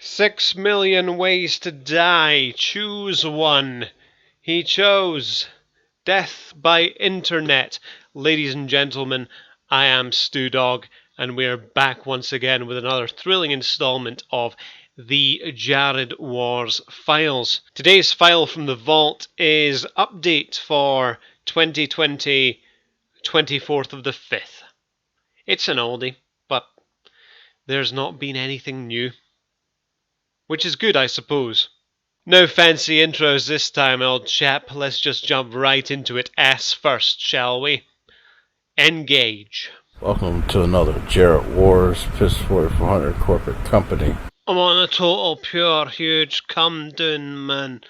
6 million ways to die. Choose one. He chose death by internet. Ladies and gentlemen, I am StooDogg, and we're back once again with another thrilling installment of the Jared Wars files. Today's file from the vault is update for 2020, 24th of the 5th. It's an oldie, but there's not been anything new. Which is good, I suppose. No fancy intros this time, old chap. Let's just jump right into it ass first, shall we? Engage. Welcome to another Jared Wars Piss 4400 corporate company. I'm on a total pure huge come down, man.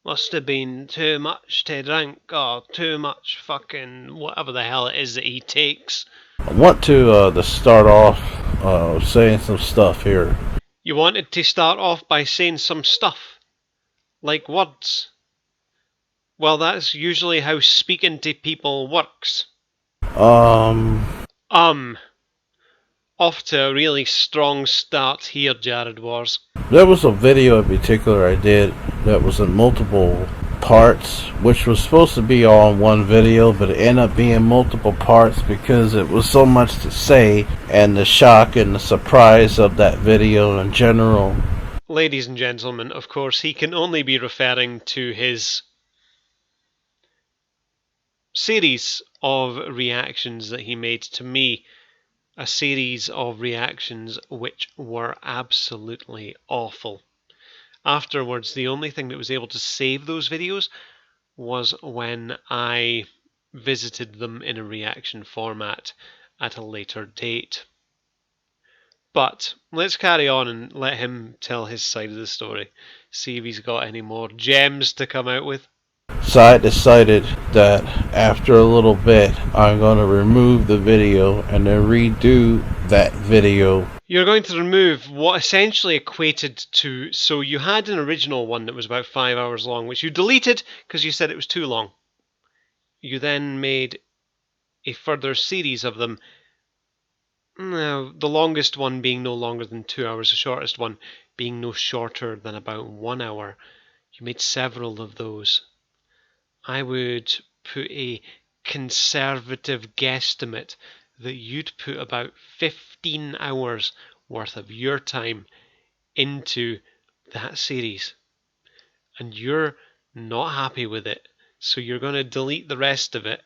Must have been too much to drink or too much fucking whatever the hell it is that he takes. I want to start off saying some stuff here. You wanted to start off by saying some stuff? Like words? Well, that's usually how speaking to people works. Off to a really strong start here, Jared Wars. There was a video in particular I did that was in multiple parts, which was supposed to be all in one video, but it ended up being multiple parts because it was so much to say, and the shock and the surprise of that video in general. Ladies and gentlemen, of course, he can only be referring to his series of reactions that he made to me. A series of reactions which were absolutely awful. Afterwards, the only thing that was able to save those videos was when I visited them in a reaction format at a later date. But let's carry on and let him tell his side of the story. See if he's got any more gems to come out with. So I decided that after a little bit, I'm going to remove the video and then redo that video. You're going to remove what essentially equated to... So you had an original one that was about 5 hours long, which you deleted because you said it was too long. You then made a further series of them. Now, the longest one being no longer than 2 hours, the shortest one being no shorter than about 1 hour. You made several of those. I would put a conservative guesstimate that you'd put about 15 hours worth of your time into that series. And you're not happy with it, so you're going to delete the rest of it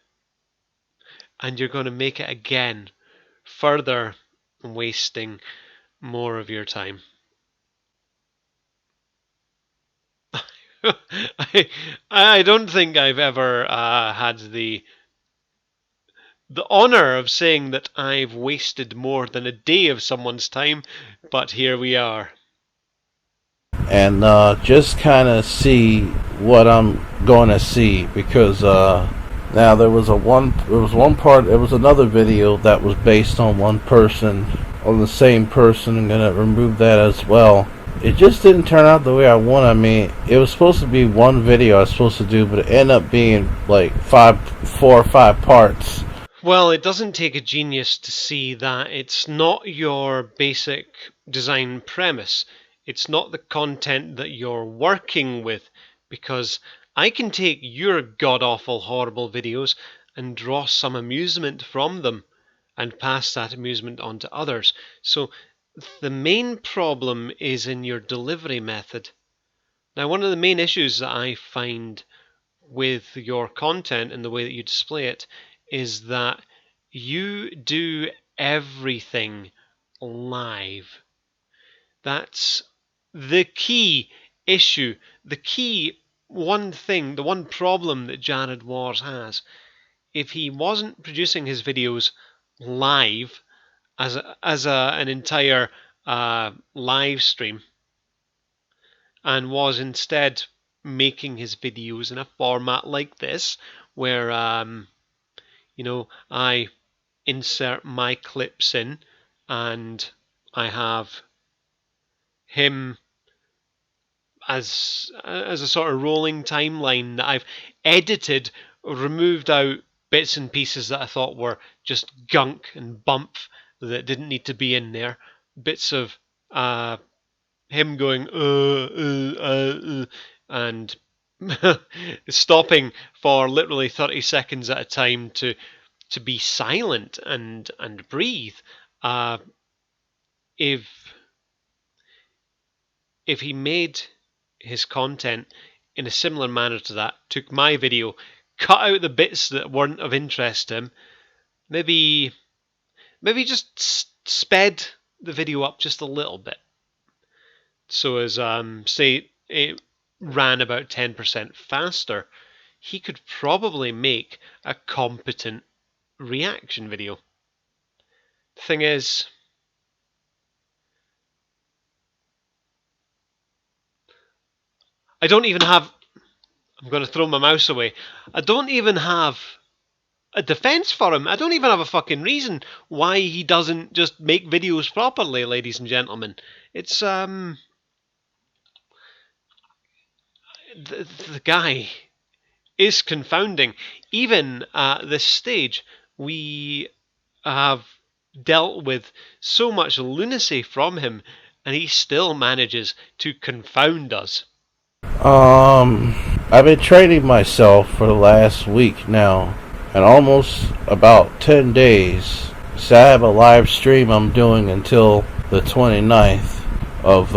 and you're going to make it again, further wasting more of your time. I don't think I've ever had the honor of saying that I've wasted more than a day of someone's time, but here we are. And just kind of see what I'm going to see, because now there was another video that was based on one person, on the same person. I'm going to remove that as well. It just didn't turn out the way I want. I mean, it was supposed to be one video I was supposed to do, but it ended up being like 4 or 5 parts. Well, it doesn't take a genius to see that it's not your basic design premise. It's not the content that you're working with, because I can take your god-awful, horrible videos and draw some amusement from them and pass that amusement on to others. So the main problem is in your delivery method. Now, one of the main issues that I find with your content and the way that you display it is that you do everything live. That's the key issue, the key one thing, the one problem that Jared Wars has. If he wasn't producing his videos live as an entire live stream, and was instead making his videos in a format like this, where I insert my clips in and I have him as a sort of rolling timeline that I've edited, removed out bits and pieces that I thought were just gunk and bump that didn't need to be in there, bits of him going and stopping for literally 30 seconds at a time to be silent and breathe. If he made his content in a similar manner to that, took my video, cut out the bits that weren't of interest to him, maybe just sped the video up just a little bit, so as say it ran about 10% faster, he could probably make a competent reaction video. The thing is, I don't even have... I'm going to throw my mouse away. I don't even have a defense for him. I don't even have a fucking reason why he doesn't just make videos properly, ladies and gentlemen. It's, the guy is confounding. Even at this stage, we have dealt with so much lunacy from him, and he still manages to confound us. I've been training myself for the last week now, and almost about 10 days. So I have a live stream I'm doing until the 29th of,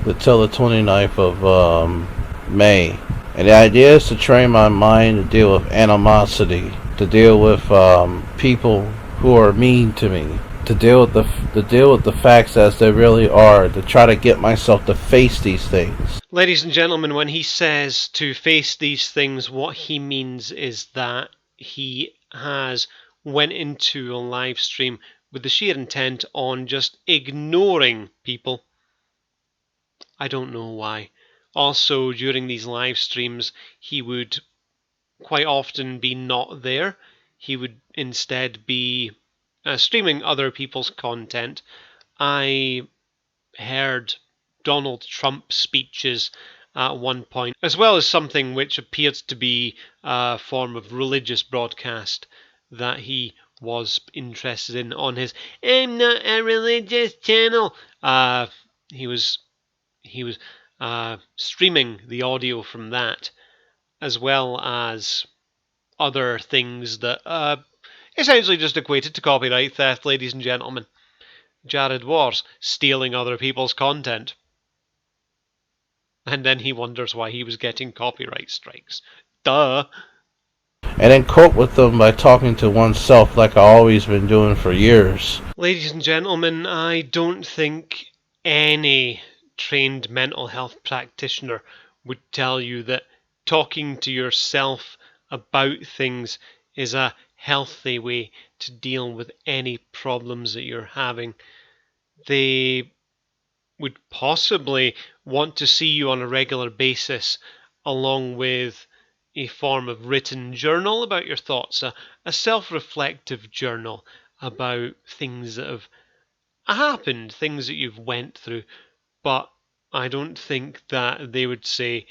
until the 29th of May. And the idea is to train my mind to deal with animosity, to deal with people who are mean to me, to deal with the facts as they really are, to try to get myself to face these things. Ladies and gentlemen, when he says to face these things, what he means is that he has went into a live stream with the sheer intent on just ignoring people. I don't know why. Also, during these live streams, he would quite often be not there. He would instead be streaming other people's content. I heard Donald Trump speeches at one point, as well as something which appeared to be a form of religious broadcast that he was interested in on his "I'm not a religious channel." He was streaming the audio from that, as well as other things that essentially just equated to copyright theft, ladies and gentlemen. Jared was stealing other people's content. And then he wonders why he was getting copyright strikes. Duh! And then cope with them by talking to oneself like I've always been doing for years. Ladies and gentlemen, I don't think any trained mental health practitioner would tell you that talking to yourself about things is a healthy way to deal with any problems that you're having. They would possibly want to see you on a regular basis, along with a form of written journal about your thoughts, a self-reflective journal about things that have happened, things that you've went through. But I don't think that they would say,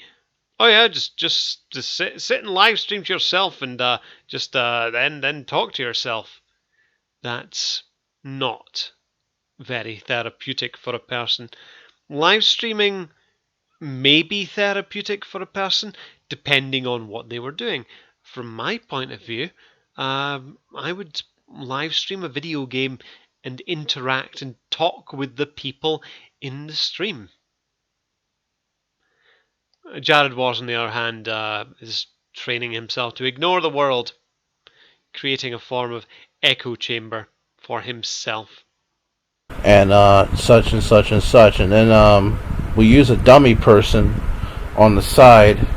"Oh yeah, just sit and live stream to yourself and then talk to yourself." That's not very therapeutic for a person. Live streaming may be therapeutic for a person, depending on what they were doing. From my point of view, I would live stream a video game and interact and talk with the people in the stream. Jared Wars, on the other hand, is training himself to ignore the world, creating a form of echo chamber for himself. And such and such and such. And then we use a dummy person on the side.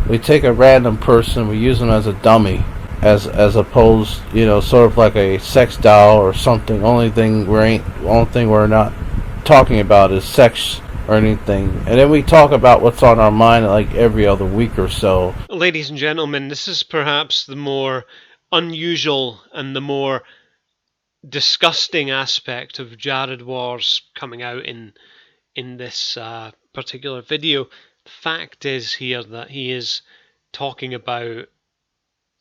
We take a random person, we use them as a dummy, as opposed, sort of like a sex doll or something. Only thing we're not talking about is sex or anything. And then we talk about what's on our mind like every other week or so. Ladies and gentlemen, this is perhaps the more unusual and the more disgusting aspect of Jared Wars coming out in this particular video. The fact is here that he is talking about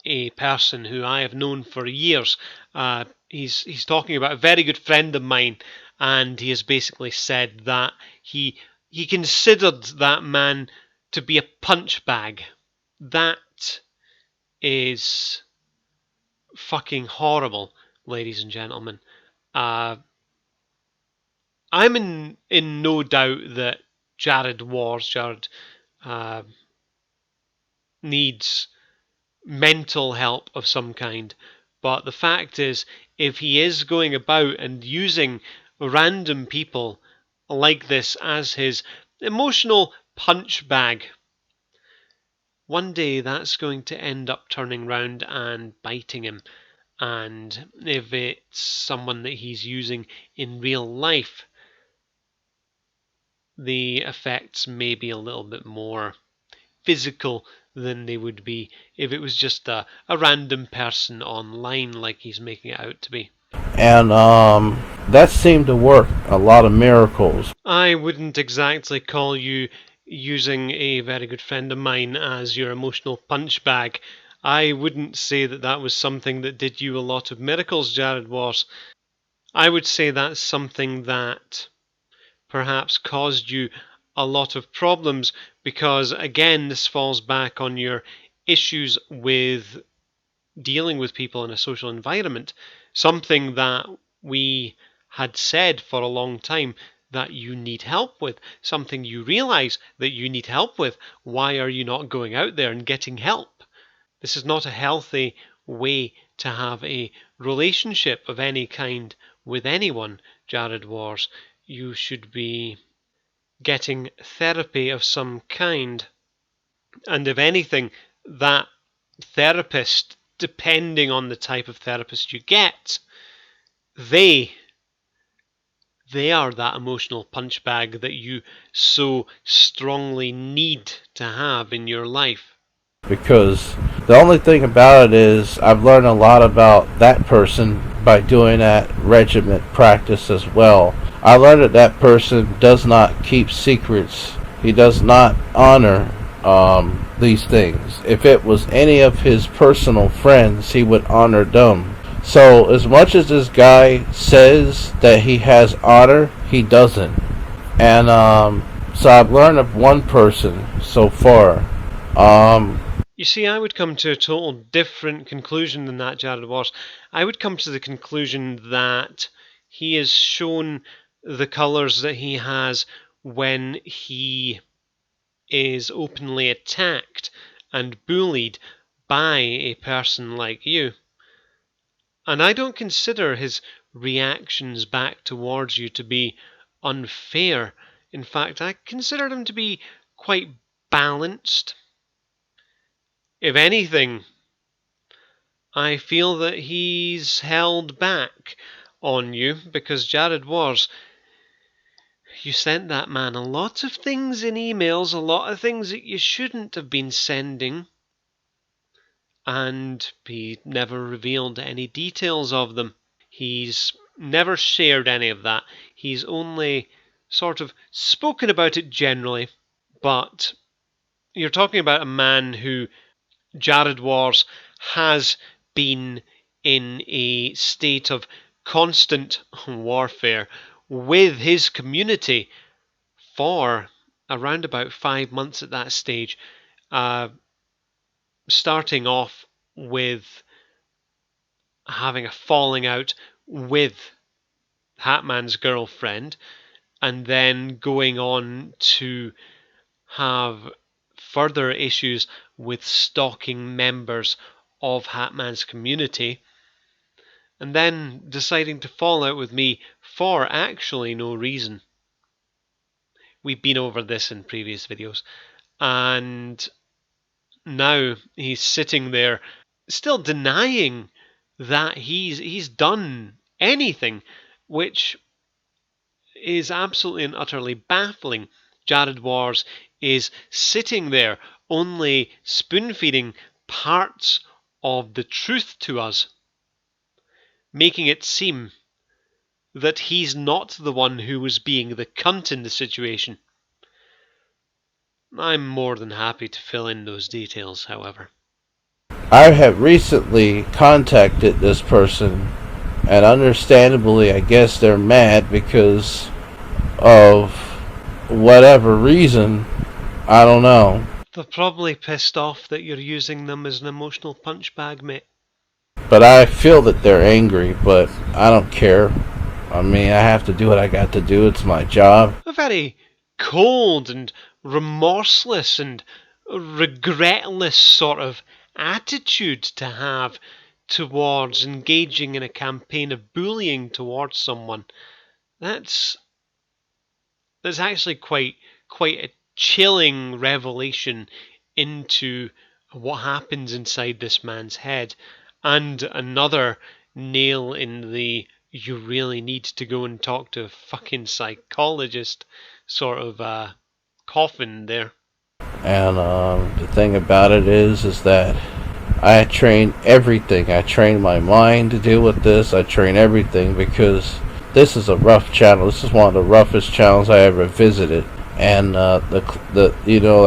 a person who I have known for years. He's talking about a very good friend of mine, and he has basically said that he considered that man to be a punch bag. That is fucking horrible, ladies and gentlemen. I'm in no doubt that Jared needs mental help of some kind. But the fact is, if he is going about and using random people like this as his emotional punch bag, one day that's going to end up turning round and biting him. And if it's someone that he's using in real life, the effects may be a little bit more physical than they would be if it was just a random person online like he's making it out to be. And that seemed to work. A lot of miracles. I wouldn't exactly call you using a very good friend of mine as your emotional punch bag. I wouldn't say that that was something that did you a lot of miracles, Jared was. I would say that's something that perhaps caused you a lot of problems because, again, this falls back on your issues with dealing with people in a social environment, something that we had said for a long time that you need help with, something you realize that you need help with. Why are you not going out there and getting help? This is not a healthy way to have a relationship of any kind with anyone, Jared Wars. You should be getting therapy of some kind. And if anything, that therapist, depending on the type of therapist you get, they are that emotional punch bag that you so strongly need to have in your life. Because the only thing about it is I've learned a lot about that person by doing that regiment practice as well. I learned that person does not keep secrets. He does not honor these things. If it was any of his personal friends, he would honor them. So as much as this guy says that he has honor, he doesn't. And so I've learned of one person so far. You see, I would come to a total different conclusion than that, Jared Wars. I would come to the conclusion that he has shown the colours that he has when he is openly attacked and bullied by a person like you. And I don't consider his reactions back towards you to be unfair. In fact, I consider them to be quite balanced. If anything, I feel that he's held back on you because Jared Wars, you sent that man a lot of things in emails, a lot of things that you shouldn't have been sending, and he never revealed any details of them. He's never shared any of that. He's only sort of spoken about it generally, but you're talking about a man who, Jared Wars, has been in a state of constant warfare with his community for around about 5 months at that stage, starting off with having a falling out with Hatman's girlfriend, and then going on to have further issues with stalking members of Hatman's community, and then deciding to fall out with me for actually no reason. We've been over this in previous videos, and now he's sitting there still denying that he's done anything, which is absolutely and utterly baffling. Jared Wars is sitting there only spoon-feeding parts of the truth to us, making it seem that he's not the one who was being the cunt in the situation. I'm more than happy to fill in those details, however. I have recently contacted this person And understandably, I guess they're mad because of whatever reason. I don't know. They're probably pissed off that you're using them as an emotional punch bag, mate. But I feel that they're angry, but I don't care. I mean, I have to do what I got to do. It's my job. A very cold and remorseless and regretless sort of attitude to have towards engaging in a campaign of bullying towards someone. That's actually quite a chilling revelation into what happens inside this man's head, and another nail in the you really need to go and talk to a fucking psychologist sort of coffin there. And the thing about it is that I train everything. I train my mind to deal with this. I train everything because this is a rough channel. This is one of the roughest channels I ever visited. And I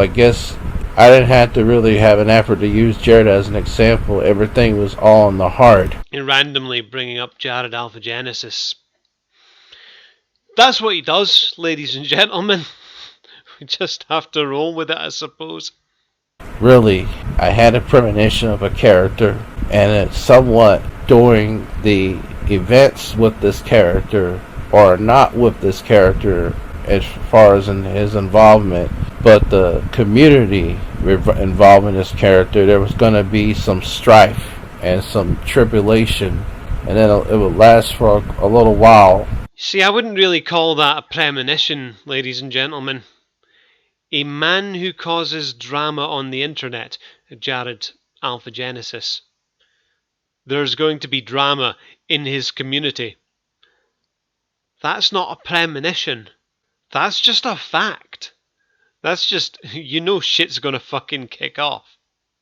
guess I didn't have to really have an effort to use Jared as an example. Everything was all in the heart. And randomly bringing up Jared Alpha Genesis. That's what he does, ladies and gentlemen. We just have to roll with it, I suppose. Really, I had a premonition of a character, and it's somewhat during the events with this character, or not with this character as far as in his involvement, but the community involvement in this character, there was going to be some strife and some tribulation, and then it would last for a little while. See, I wouldn't really call that a premonition, ladies and gentlemen. A man who causes drama on the internet, Jared Alpha Genesis. There's going to be drama in his community. That's not a premonition. That's just a fact. That's just, shit's gonna fucking kick off.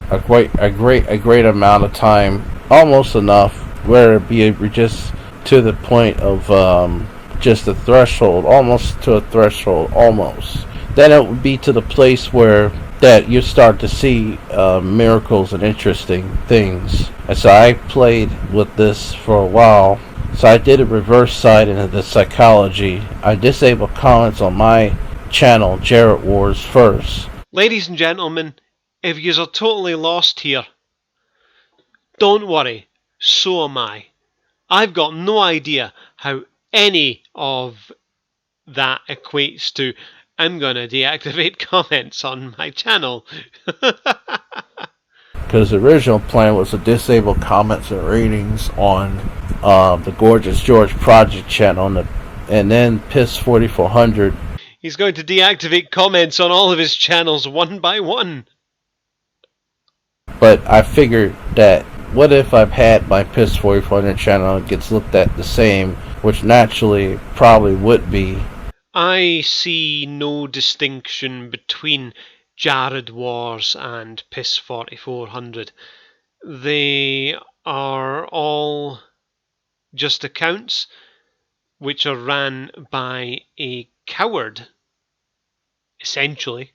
A great amount of time, almost enough where it be just to the point of just a threshold, almost to a threshold, almost. Then it would be to the place where that you start to see miracles and interesting things. And so I played with this for a while. So I did a reverse side into the psychology. I disabled comments on my channel, Jarrett Wars, first. Ladies and gentlemen, if yous are totally lost here, don't worry, so am I. I've got no idea how any of that equates to I'm gonna deactivate comments on my channel. Because the original plan was to disable comments and ratings on the Gorgeous George Project channel, and then Piss 4400. He's going to deactivate comments on all of his channels one by one. But I figured that what if I've had my Piss 4400 channel and it gets looked at the same, which naturally probably would be. I see no distinction between Jared Wars and Piss 4400. They are all just accounts which are ran by a coward, essentially.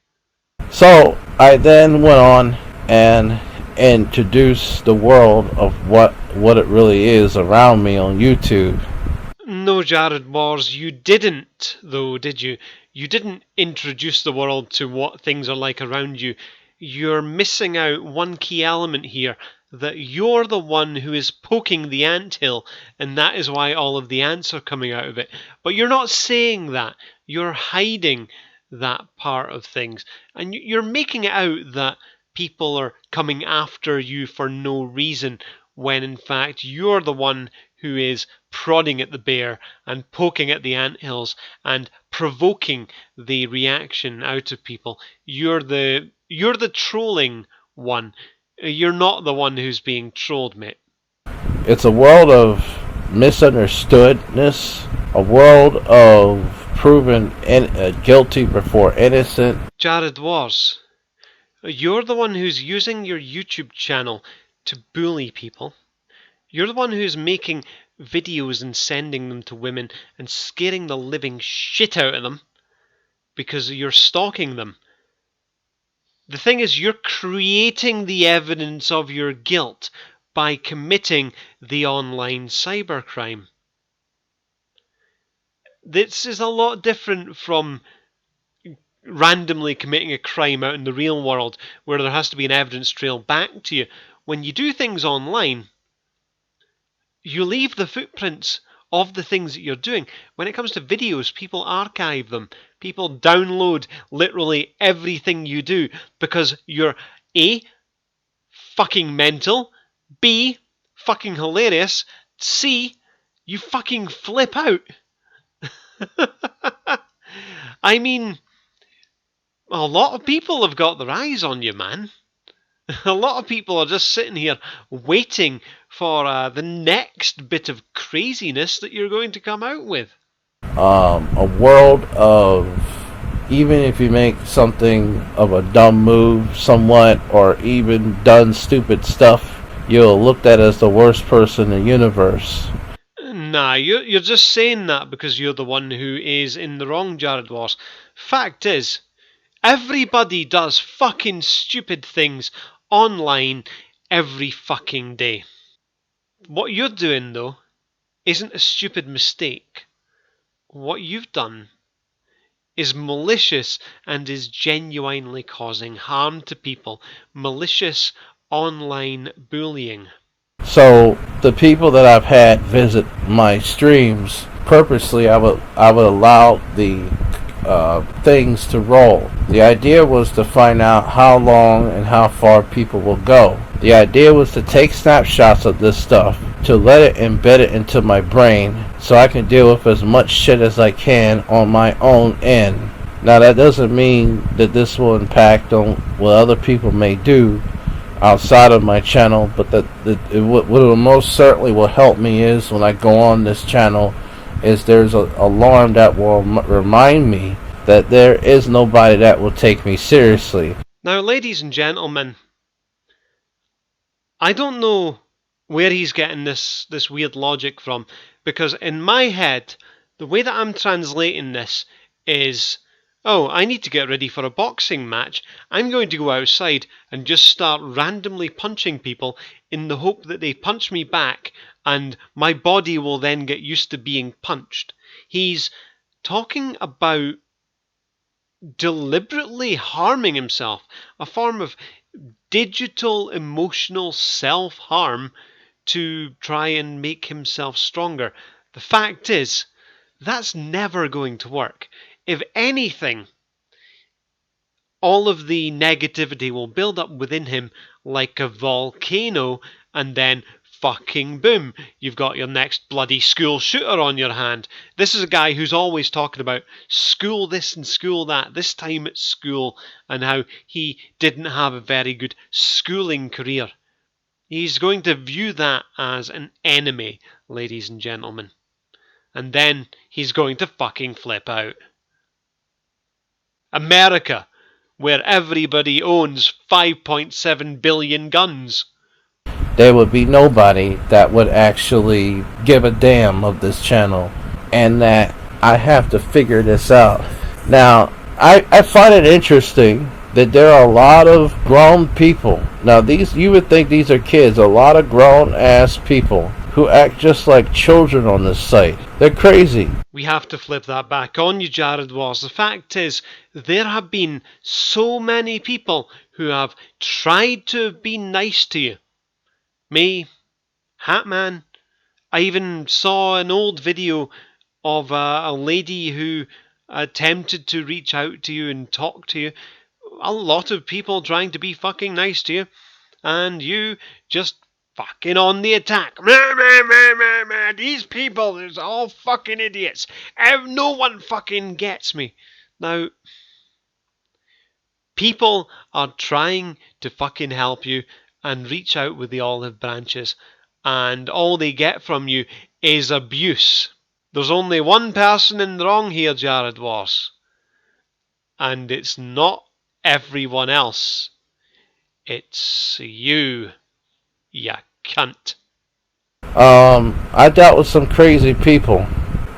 So I then went on and introduced the world of what it really is around me on YouTube. No, Jared Wars, you didn't, though, did you? You didn't introduce the world to what things are like around you. You're missing out one key element here, that you're the one who is poking the anthill, and that is why all of the ants are coming out of it. But you're not saying that. You're hiding that part of things. And you're making it out that people are coming after you for no reason, when in fact you're the one who is prodding at the bear and poking at the anthills and provoking the reaction out of people. You're the trolling one. You're not the one who's being trolled, mate. It's a world of misunderstoodness, a world of proven guilty before innocent. Jared Wars, you're the one who's using your YouTube channel to bully people. You're the one who's making videos and sending them to women and scaring the living shit out of them because you're stalking them. The thing is, you're creating the evidence of your guilt by committing the online cybercrime. This is a lot different from randomly committing a crime out in the real world where there has to be an evidence trail back to you. When you do things online, you leave the footprints of the things that you're doing. When it comes to videos, people archive them. People download literally everything you do because you're A, fucking mental, B, fucking hilarious, C, you fucking flip out. I mean, a lot of people have got their eyes on you, man. A lot of people are just sitting here waiting for the next bit of craziness that you're going to come out with. A world of, even if you make something of a dumb move somewhat, or even done stupid stuff, you're looked at as the worst person in the universe. Nah, you're just saying that because you're the one who is in the wrong, Jared Wars. Fact is, everybody does fucking stupid things online every fucking day. What you're doing, though, isn't a stupid mistake. What you've done is malicious and is genuinely causing harm to people. Malicious online bullying. So the people that I've had visit my streams, purposely I would allow the things to roll. The idea was to find out how long and how far people will go. The idea was to take snapshots of this stuff, to let it embed it into my brain so I can deal with as much shit as I can on my own end. Now that doesn't mean that this will impact on what other people may do outside of my channel, but what most certainly will help me is when I go on this channel is there's an alarm that will remind me that there is nobody that will take me seriously. Now, ladies and gentlemen, I don't know where he's getting this weird logic from, because in my head, the way that I'm translating this is, oh, I need to get ready for a boxing match. I'm going to go outside and just start randomly punching people in the hope that they punch me back and my body will then get used to being punched. He's talking about deliberately harming himself, a form of digital emotional self-harm to try and make himself stronger. The fact is, that's never going to work. If anything, all of the negativity will build up within him like a volcano, and then fucking boom, you've got your next bloody school shooter on your hand. This is a guy who's always talking about school this and school that, this time at school, and how he didn't have a very good schooling career. He's going to view that as an enemy, ladies and gentlemen. And then he's going to fucking flip out. America, where everybody owns 5.7 billion guns. There would be nobody that would actually give a damn of this channel, and that I have to figure this out. Now, I find it interesting that there are a lot of grown people. Now, you would think these are kids, a lot of grown-ass people who act just like children on this site. They're crazy. We have to flip that back on you, Jared Wars. The fact is, there have been so many people who have tried to be nice to you. Me, Hatman. I even saw an old video of a lady who attempted to reach out to you and talk to you. A lot of people trying to be fucking nice to you, and you just fucking on the attack. These people, they're all fucking idiots. No one fucking gets me. Now, people are trying to fucking help you and reach out with the olive branches, and all they get from you is abuse. There's only one person in the wrong here, Jared Wars, and it's not everyone else. It's you, ya cunt. I dealt with some crazy people.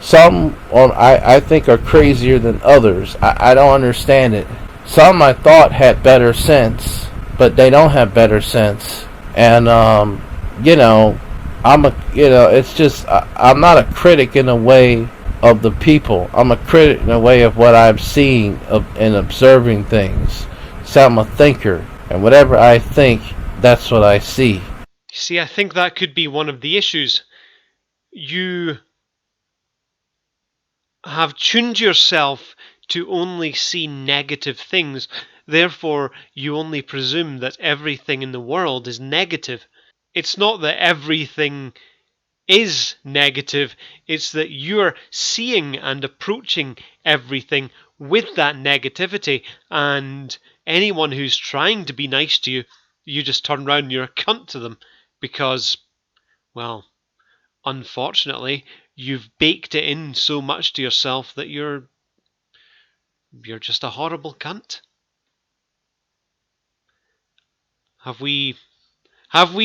Some I think are crazier than others. I don't understand it. Some I thought had better sense, but they don't have better sense. And you know, it's just I'm not a critic in a way of the people. I'm a critic in a way of what I'm seeing and observing things. So I'm a thinker, and whatever I think, that's what I see. See, I think that could be one of the issues. You have tuned yourself to only see negative things. Therefore, you only presume that everything in the world is negative. It's not that everything is negative, it's that you're seeing and approaching everything with that negativity, and anyone who's trying to be nice to you, you just turn around and you're a cunt to them because, well, unfortunately, you've baked it in so much to yourself that you're just a horrible cunt. Have we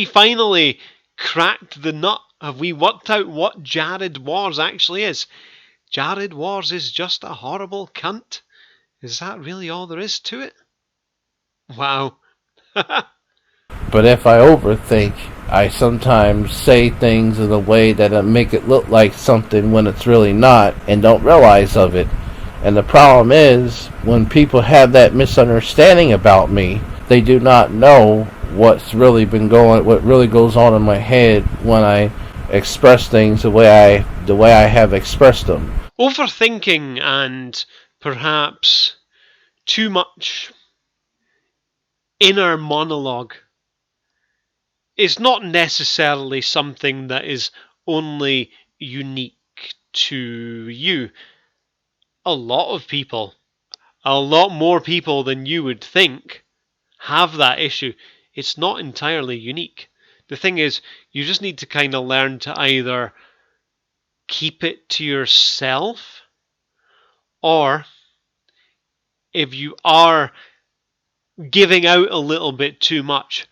finally cracked the nut? Have we worked out what Jared Wars actually is? Jared Wars is just a horrible cunt? Is that really all there is to it? Wow. But if I overthink, I sometimes say things in a way that make it look like something when it's really not, and don't realize of it. And the problem is, when people have that misunderstanding about me, they do not know what really goes on in my head when I express things the way I have expressed them. Overthinking and perhaps too much inner monologue is not necessarily something that is only unique to you. A lot of people, a lot more people than you would think, have that issue. It's not entirely unique. The thing is, you just need to kind of learn to either keep it to yourself, or if you are giving out a little bit too much,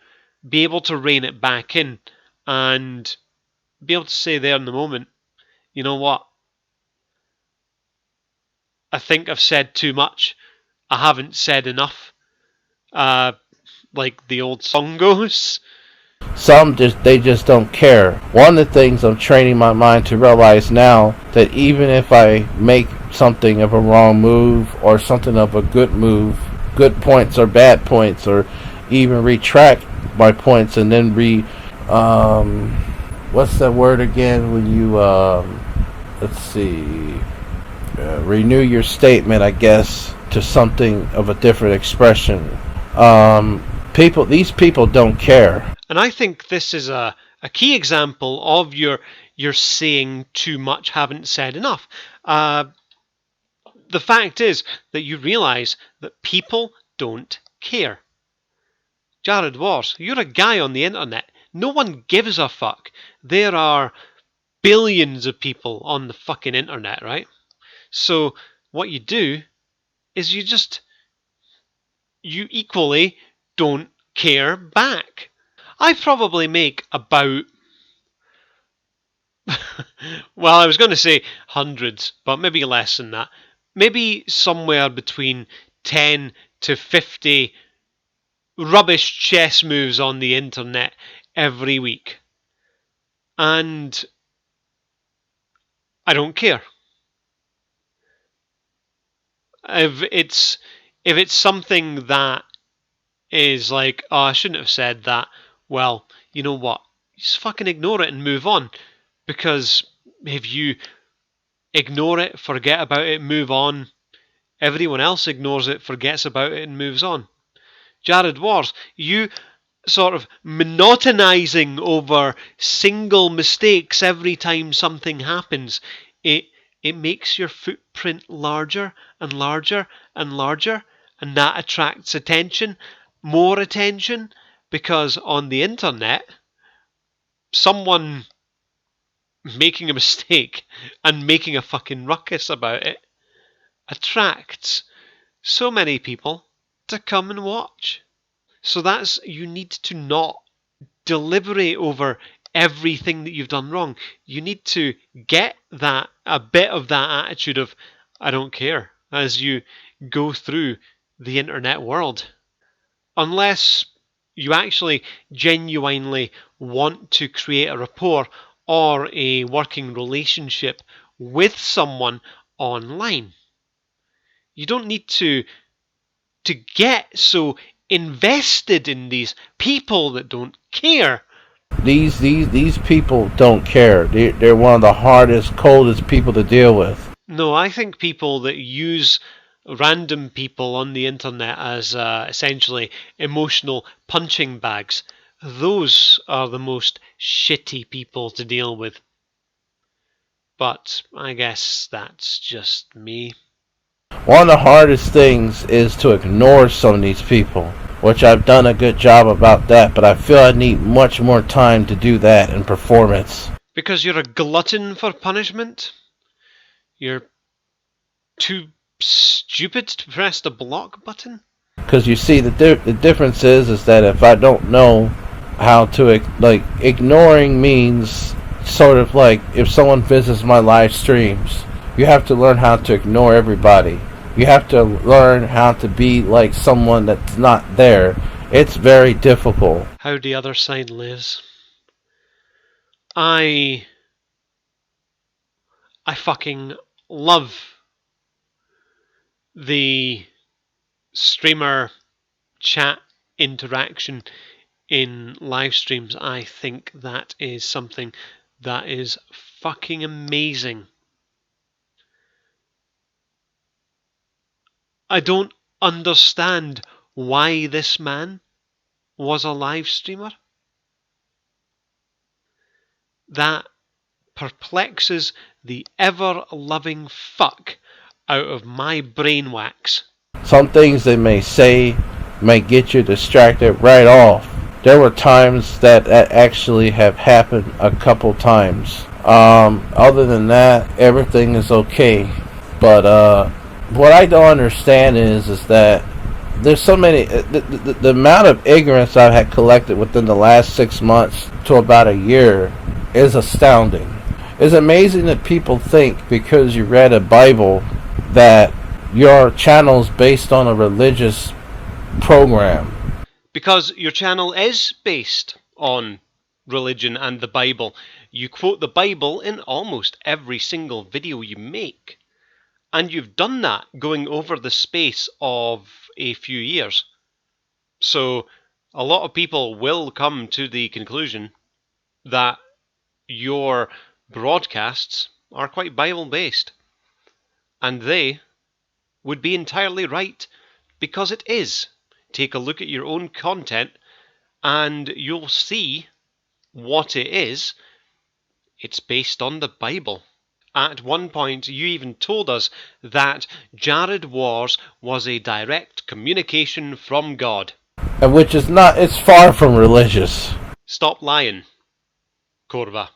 be able to rein it back in and be able to say there in the moment, you know what, I think I've said too much. I haven't said enough. Like the old song goes. Some just don't care. One of the things I'm training my mind to realize now, that even if I make something of a wrong move or something of a good move, good points or bad points, or even retract my points and then what's that word again when you let's see, renew your statement, I guess, to something of a different expression. These people don't care. And I think this is a key example of you're saying too much, haven't said enough. The fact is that you realise that people don't care. Jared Wars, you're a guy on the internet. No one gives a fuck. There are billions of people on the fucking internet, right? So what you do is you equally don't care back. I probably make about well, I was going to say hundreds, but maybe less than that. Maybe somewhere between 10 to 50 rubbish chess moves on the internet every week. And I don't care. If it's something that is like, oh, I shouldn't have said that, well, you know what? Just fucking ignore it and move on. Because if you ignore it, forget about it, move on, everyone else ignores it, forgets about it, and moves on. Jared Wars, you sort of monotonizing over single mistakes every time something happens, it makes your footprint larger and larger and larger, and that attracts attention, more attention, because on the internet, someone making a mistake and making a fucking ruckus about it attracts so many people to come and watch. So you need to not deliberate over everything that you've done wrong. You need to get a bit of that attitude of, I don't care, as you go through the internet world. Unless You actually genuinely want to create a rapport or a working relationship with someone online. You don't need to get so invested in these people that don't care. These people don't care. They're one of the hardest, coldest people to deal with. No, I think people that use random people on the internet as essentially emotional punching bags, those are the most shitty people to deal with. But I guess that's just me. One of the hardest things is to ignore some of these people, which I've done a good job about that, but I feel I need much more time to do that in performance. Because you're a glutton for punishment? You're too stupid to press the block button? Because you see, the difference is that if I don't know how to, like, ignoring means sort of like if someone visits my live streams, you have to learn how to ignore everybody. You have to learn how to be like someone that's not there. It's very difficult. How the other side lives. I fucking love the streamer chat interaction in live streams. I think that is something that is fucking amazing. I don't understand why this man was a live streamer. That perplexes the ever-loving fuck out of my brainwax. Some things they may say may get you distracted right off. There were times that actually have happened a couple times. Other than that, everything is okay. But what I don't understand is that there's so many. The amount of ignorance I've had collected within the last 6 months to about a year is astounding. It's amazing that people think because you read a Bible that your channel's based on a religious program. Because your channel is based on religion and the Bible. You quote the Bible in almost every single video you make. And you've done that going over the space of a few years. So a lot of people will come to the conclusion that your broadcasts are quite Bible-based. And they would be entirely right, because it is. Take a look at your own content and you'll see what it is. It's based on the Bible. At one point, you even told us that Jared Wars was a direct communication from God. And which is not, it's far from religious. Stop lying, Corva.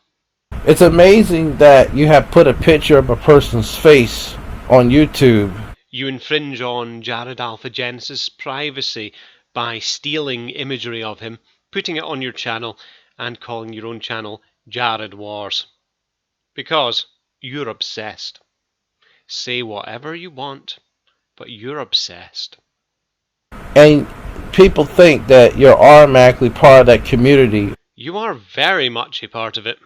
It's amazing that you have put a picture of a person's face on YouTube. You infringe on Jared Alpha Genesis' privacy by stealing imagery of him, putting it on your channel, and calling your own channel Jared Wars. Because you're obsessed. Say whatever you want, but you're obsessed. And people think that you're automatically part of that community. You are very much a part of it,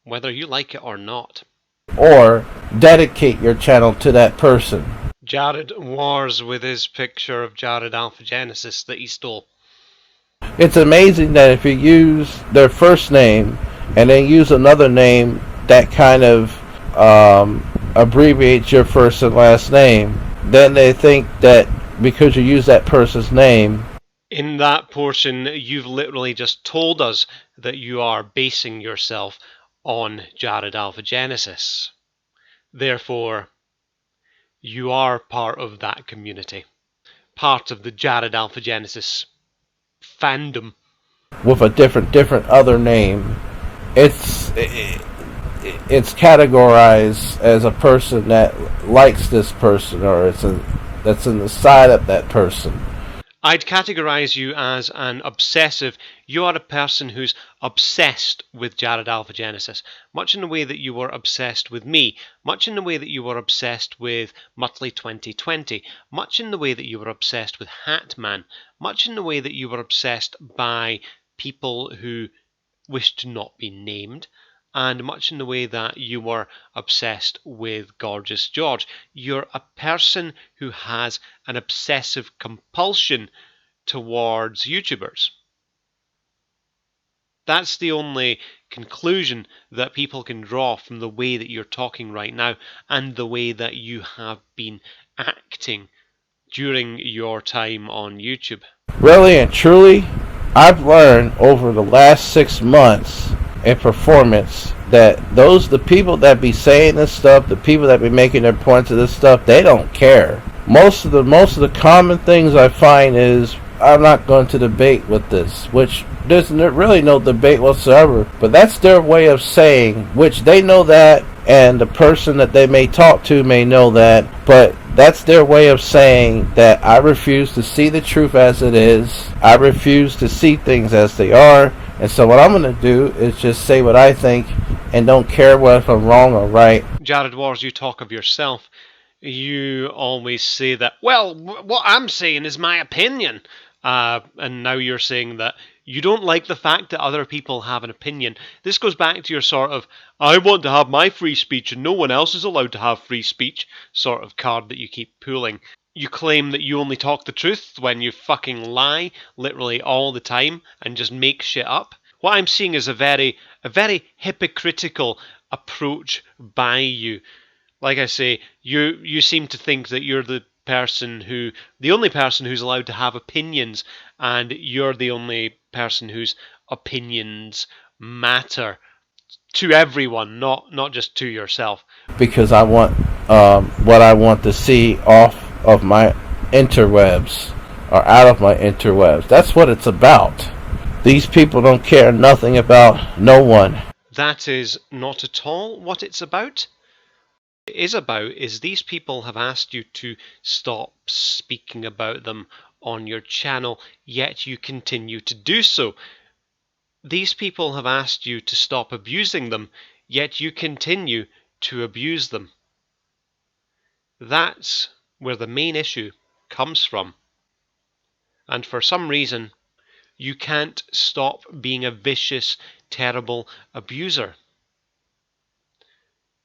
whether you like it or not. Or dedicate your channel to that person. Jared Wars with his picture of Jared Alpha Genesis that he stole. It's amazing that if you use their first name and then use another name that kind of abbreviates your first and last name, then they think that because you use that person's name. In that portion, you've literally just told us that you are basing yourself on Jared Alpha Genesis. Therefore, you are part of that community. Part of the Jared Alpha Genesis fandom. With a different other name. It's categorized as a person that likes this person, or that's in the side of that person. I'd categorize you as an obsessive. You are a person who's obsessed with Jared Alphagenesis, much in the way that you were obsessed with me, much in the way that you were obsessed with Muttley 2020, much in the way that you were obsessed with Hatman, much in the way that you were obsessed by people who wish to not be named, and much in the way that you were obsessed with Gorgeous George. You're a person who has an obsessive compulsion towards YouTubers. That's the only conclusion that people can draw from the way that you're talking right now and the way that you have been acting during your time on YouTube. Really and truly, I've learned over the last 6 months in performance that the people that be saying this stuff, the people that be making their points of this stuff, they don't care. Most of the common things I find is, I'm not going to debate with this, which there's really no debate whatsoever, but that's their way of saying, which they know that, and the person that they may talk to may know that, but that's their way of saying that I refuse to see the truth as it is. I refuse to see things as they are. And so what I'm going to do is just say what I think and don't care if I'm wrong or right. Jared Wars, you talk of yourself. You always say that, well, what I'm saying is my opinion. And now you're saying that you don't like the fact that other people have an opinion. This goes back to your sort of, I want to have my free speech and no one else is allowed to have free speech sort of card that you keep pulling. You claim that you only talk the truth when you fucking lie literally all the time and just make shit up. What I'm seeing is a very hypocritical approach by you. Like I say, you seem to think that you're the only person who's allowed to have opinions, and you're the only person whose opinions matter to everyone, not just to yourself. Because I want what I want to see off of my interwebs or out of my interwebs. That's what it's about. These people don't care nothing about no one. That is not at all what it's about. What it is about is these people have asked you to stop speaking about them on your channel, yet you continue to do so. These people have asked you to stop abusing them, yet you continue to abuse them. That's where the main issue comes from. And for some reason, you can't stop being a vicious, terrible abuser.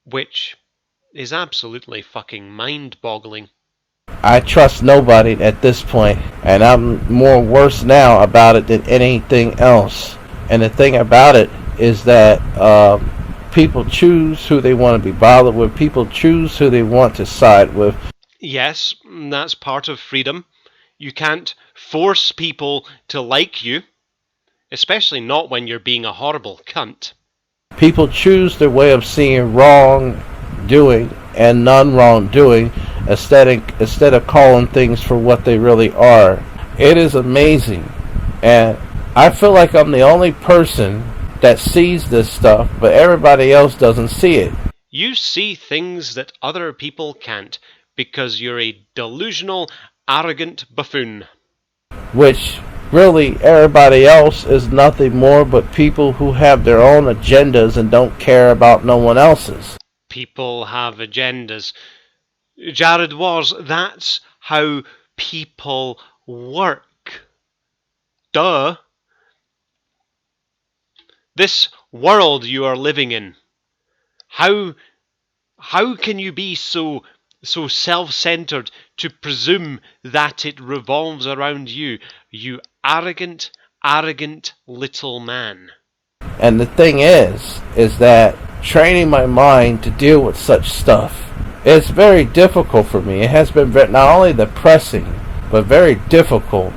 Which is absolutely fucking mind-boggling. I trust nobody at this point, and I'm more worse now about it than anything else. And the thing about it is that people choose who they want to be bothered with. People choose who they want to side with. Yes, that's part of freedom. You can't force people to like you, especially not when you're being a horrible cunt. People choose their way of seeing wrongdoing and non-wrongdoing instead of calling things for what they really are. It is amazing, and I feel like I'm the only person that sees this stuff, but everybody else doesn't see it. You see things that other people can't because you're a delusional, arrogant buffoon. Which really everybody else is nothing more but people who have their own agendas and don't care about no one else's. People have agendas. Jared Wars, that's how people work. Duh. This world you are living in. How can you be so self-centered to presume that it revolves around you, you arrogant little man? And the thing is that training my mind to deal with such stuff is very difficult for me. It has been not only depressing, but very difficult.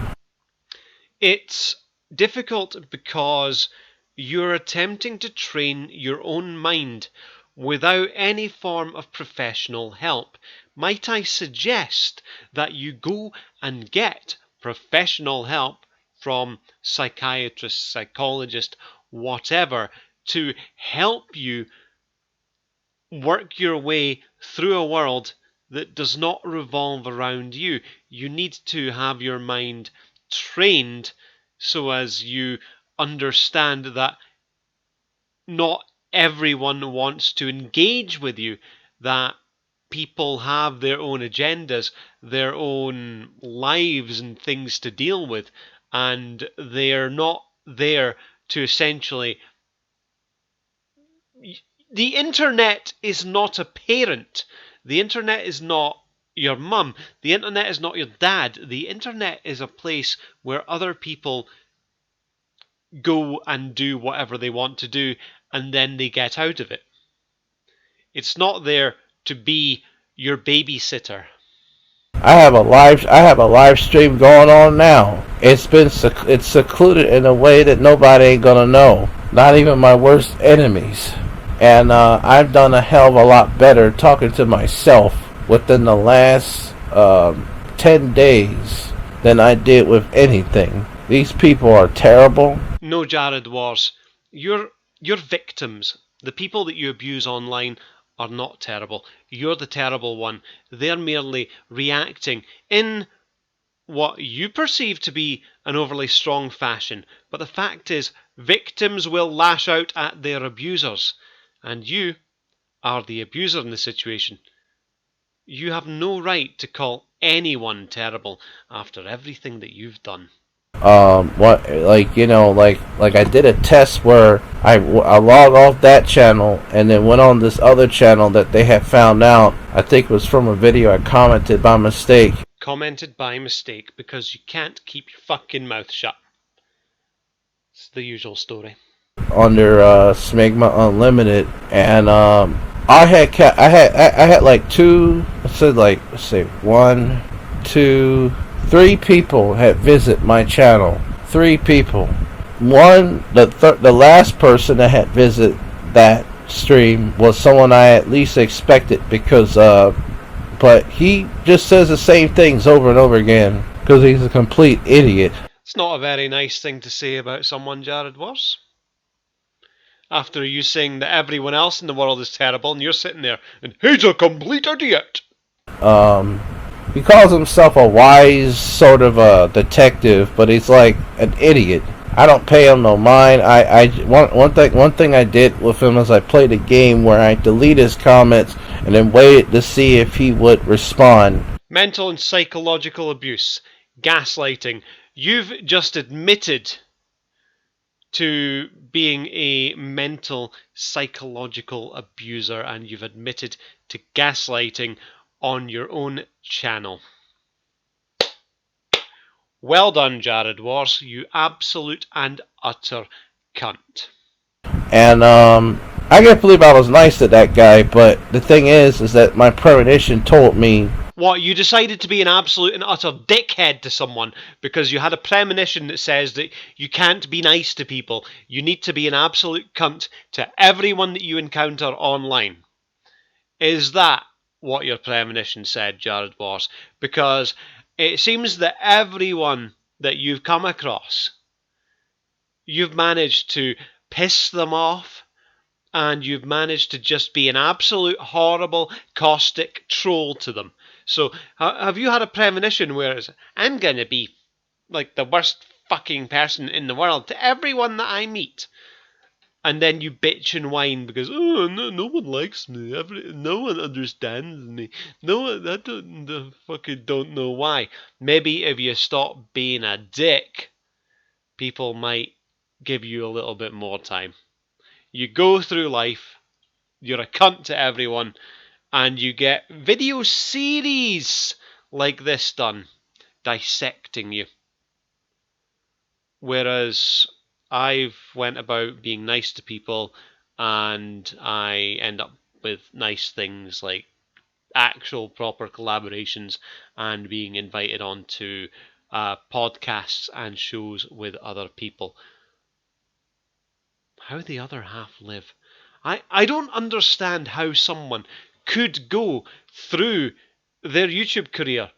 It's difficult because you're attempting to train your own mind without any form of professional help. Might I suggest that you go and get professional help from psychiatrists, psychologists, whatever, to help you work your way through a world that does not revolve around you. You need to have your mind trained so as you understand that not everyone wants to engage with you, that people have their own agendas, their own lives and things to deal with, and they're not there to essentially. The internet is not a parent. The internet is not your mum. The internet is not your dad. The internet is a place where other people go and do whatever they want to do, and then they get out of it. It's not there to be your babysitter. I have a live stream going on now. It's secluded in a way that nobody ain't gonna know. Not even my worst enemies. And I've done a hell of a lot better talking to myself within the last 10 days than I did with anything. These people are terrible. No, Jared Wars. You're victims. The people that you abuse online are not terrible. You're the terrible one. They're merely reacting in what you perceive to be an overly strong fashion. But the fact is, victims will lash out at their abusers. And you are the abuser in the situation. You have no right to call anyone terrible after everything that you've done. What, like, like I did a test where I logged off that channel and then went on this other channel that they had found out. I think it was from a video I commented by mistake. Commented by mistake because you can't keep your fucking mouth shut. It's the usual story. Under Smegma Unlimited, and I had like let's say 1, 2, 3 people had visit my channel. 3 people. The last person that had visit that stream was someone I at least expected, because but he just says the same things over and over again because he's a complete idiot. It's not a very nice thing to say about someone, Jared was. After you saying that everyone else in the world is terrible, and you're sitting there and he's a complete idiot. He calls himself a wise sort of a detective, but he's like an idiot. I don't pay him no mind. One thing I did with him is I played a game where I deleted his comments and then waited to see if he would respond. Mental and psychological abuse, gaslighting. You've just admitted to being a mental, psychological abuser, and you've admitted to gaslighting on your own channel. Well done, Jared Wars, you absolute and utter cunt. And I can't believe I was nice to that guy, but the thing is that my premonition told me. What, you decided to be an absolute and utter dickhead to someone because you had a premonition that says that you can't be nice to people. You need to be an absolute cunt to everyone that you encounter online. Is that what your premonition said, Jared Wars? Because it seems that everyone that you've come across, you've managed to piss them off, and you've managed to just be an absolute horrible, caustic troll to them. So, have you had a premonition where I'm going to be like the worst fucking person in the world to everyone that I meet? And then you bitch and whine because, oh, no one likes me, no one understands me, no one, I fucking don't know why. Maybe if you stop being a dick, people might give you a little bit more time. You go through life, you're a cunt to everyone, and you get video series like this done, dissecting you. Whereas I've went about being nice to people, and I end up with nice things like actual proper collaborations and being invited on to podcasts and shows with other people. How the other half live. I don't understand how someone could go through their YouTube career,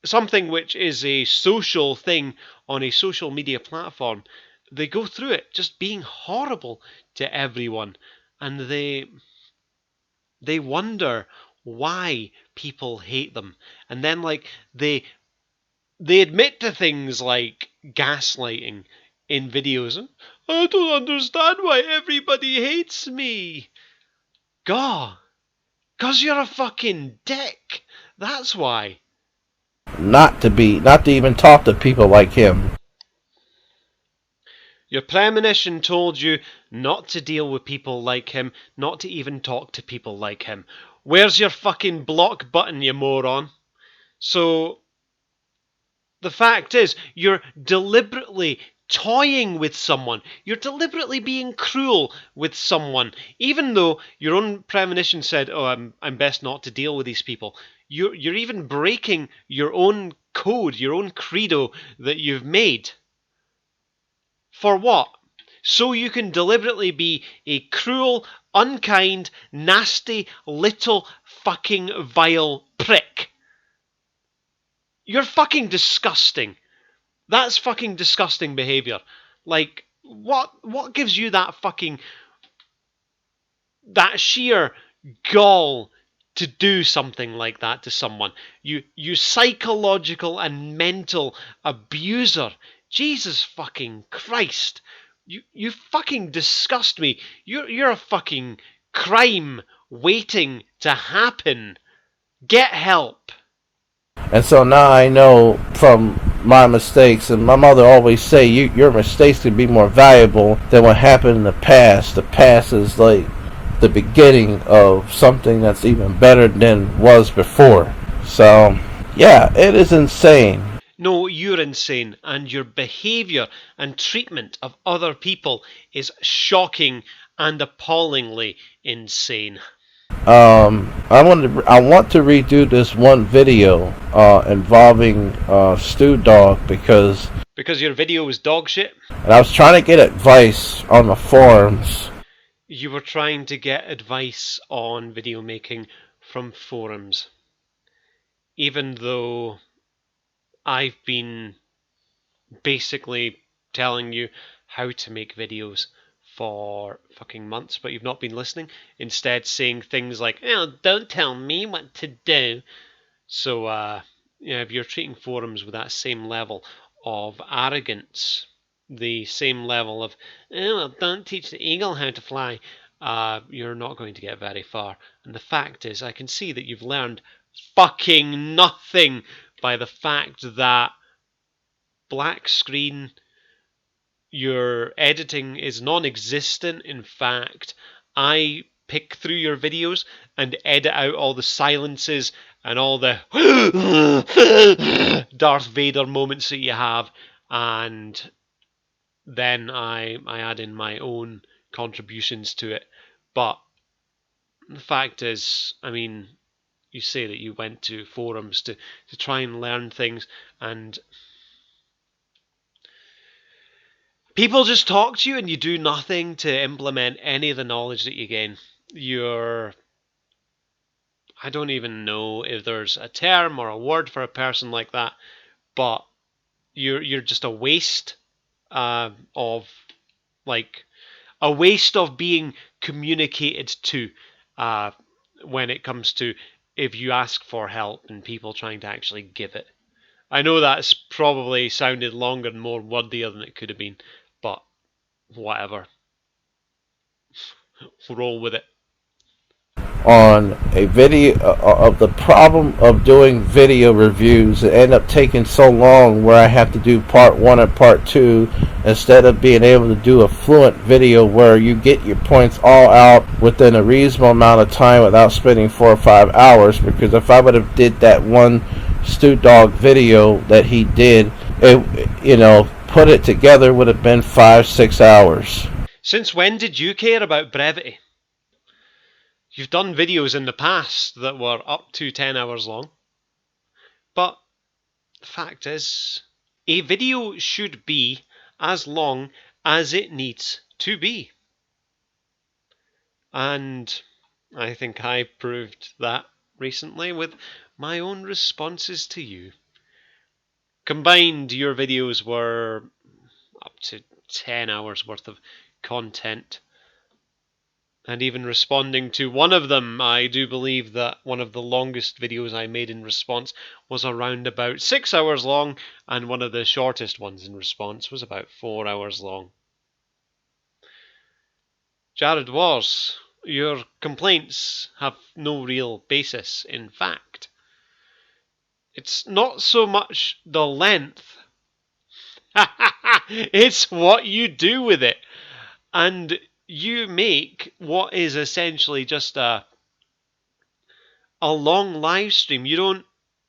something which is a social thing on a social media platform. They go through it just being horrible to everyone, and they wonder why people hate them, and then like they They admit to things like gaslighting in videos. I don't understand why everybody hates me. God, 'cause you're a fucking dick. That's why. Not to even talk to people like him. Your premonition told you not to deal with people like him, not to even talk to people like him. Where's your fucking block button, you moron? So, the fact is, you're deliberately toying with someone. You're deliberately being cruel with someone, even though your own premonition said, "Oh, I'm best not to deal with these people." You're even breaking your own code, your own credo that you've made. For what? So you can deliberately be a cruel, unkind, nasty, little fucking vile prick. You're fucking disgusting. That's fucking disgusting behavior. Like, what gives you that sheer gall to do something like that to someone? You psychological and mental abuser. Jesus fucking Christ. You fucking disgust me. You're a fucking crime waiting to happen. Get help. And so now I know from my mistakes, and my mother always say, your mistakes can be more valuable than what happened in the past. The past is like the beginning of something that's even better than was before. So, yeah, it is insane. No, you're insane, and your behaviour and treatment of other people is shocking and appallingly insane. I want to redo this one video involving StooDogg Because your video was dog shit, and I was trying to get advice on the forums. you were trying to get advice on video making from forums. Even though I've been basically telling you how to make videos for fucking months, but you've not been listening. Instead, saying things like, "Oh, don't tell me what to do." So, if you're treating forums with that same level of arrogance, the same level of, "Oh, well, don't teach the eagle how to fly," you're not going to get very far. And the fact is, I can see that you've learned fucking nothing by the fact that black screen, your editing is non-existent. In fact, I pick through your videos and edit out all the silences and all the Darth Vader moments that you have, and then I add in my own contributions to it. But the fact is, I mean, you say that you went to forums to try and learn things, and people just talk to you and you do nothing to implement any of the knowledge that you gain. I don't even know if there's a term or a word for a person like that, but you're just a waste of like a waste of being communicated to uh, when it comes to if you ask for help and people trying to actually give it. I know that's probably sounded longer and more wordier than it could have been, but whatever. Roll with it. On a video of the problem of doing video reviews. It ended up taking so long where I have to do part one and part two instead of being able to do a fluent video where you get your points all out within a reasonable amount of time without spending 4 or 5 hours. Because if I would have did that one StooDogg video that he did, put it together would have been 5-6 hours. Since when did you care about brevity? You've done videos in the past that were up to 10 hours long. But the fact is, a video should be as long as it needs to be. And I think I proved that recently with my own responses to you. Combined, your videos were up to 10 hours worth of content. And even responding to one of them, I do believe that one of the longest videos I made in response was around about 6 hours long, and one of the shortest ones in response was about 4 hours long. Jared Wars, your complaints have no real basis in fact. It's not so much the length, it's what you do with it. And you make what is essentially just a long live stream. You don't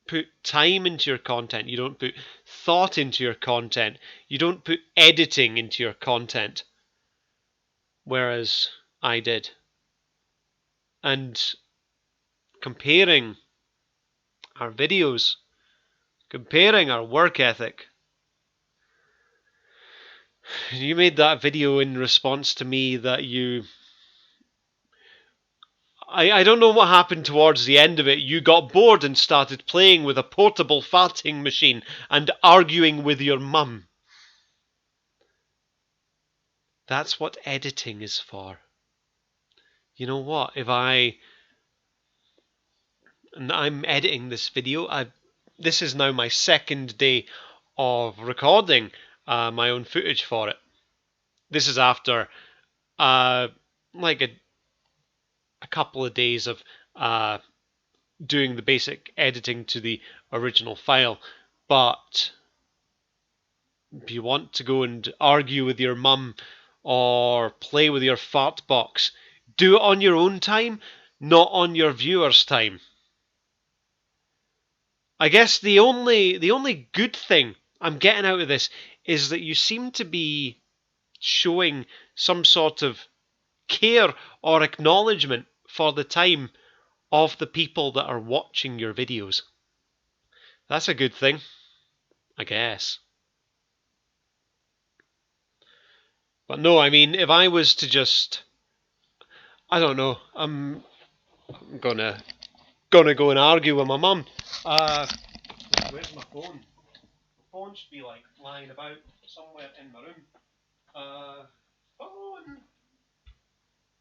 put time into your content. You don't put thought into your content. You don't put editing into your content. Whereas I did. And comparing our videos, comparing our work ethic. You made that video in response to me that I don't know what happened towards the end of it. You got bored and started playing with a portable farting machine and arguing with your mum. That's what editing is for. You know what? I'm editing this video. This is now my second day of recording my own footage for it. This is after like a couple of days of doing the basic editing to the original file. But if you want to go and argue with your mum or play with your fart box, do it on your own time, not on your viewers' time. I guess the only good thing I'm getting out of this is that you seem to be showing some sort of care or acknowledgement for the time of the people that are watching your videos. That's a good thing, I guess. But no, I mean, if I was to just, I don't know, I'm gonna go and argue with my mum. Where's my phone? My phone should be like lying about somewhere in my room.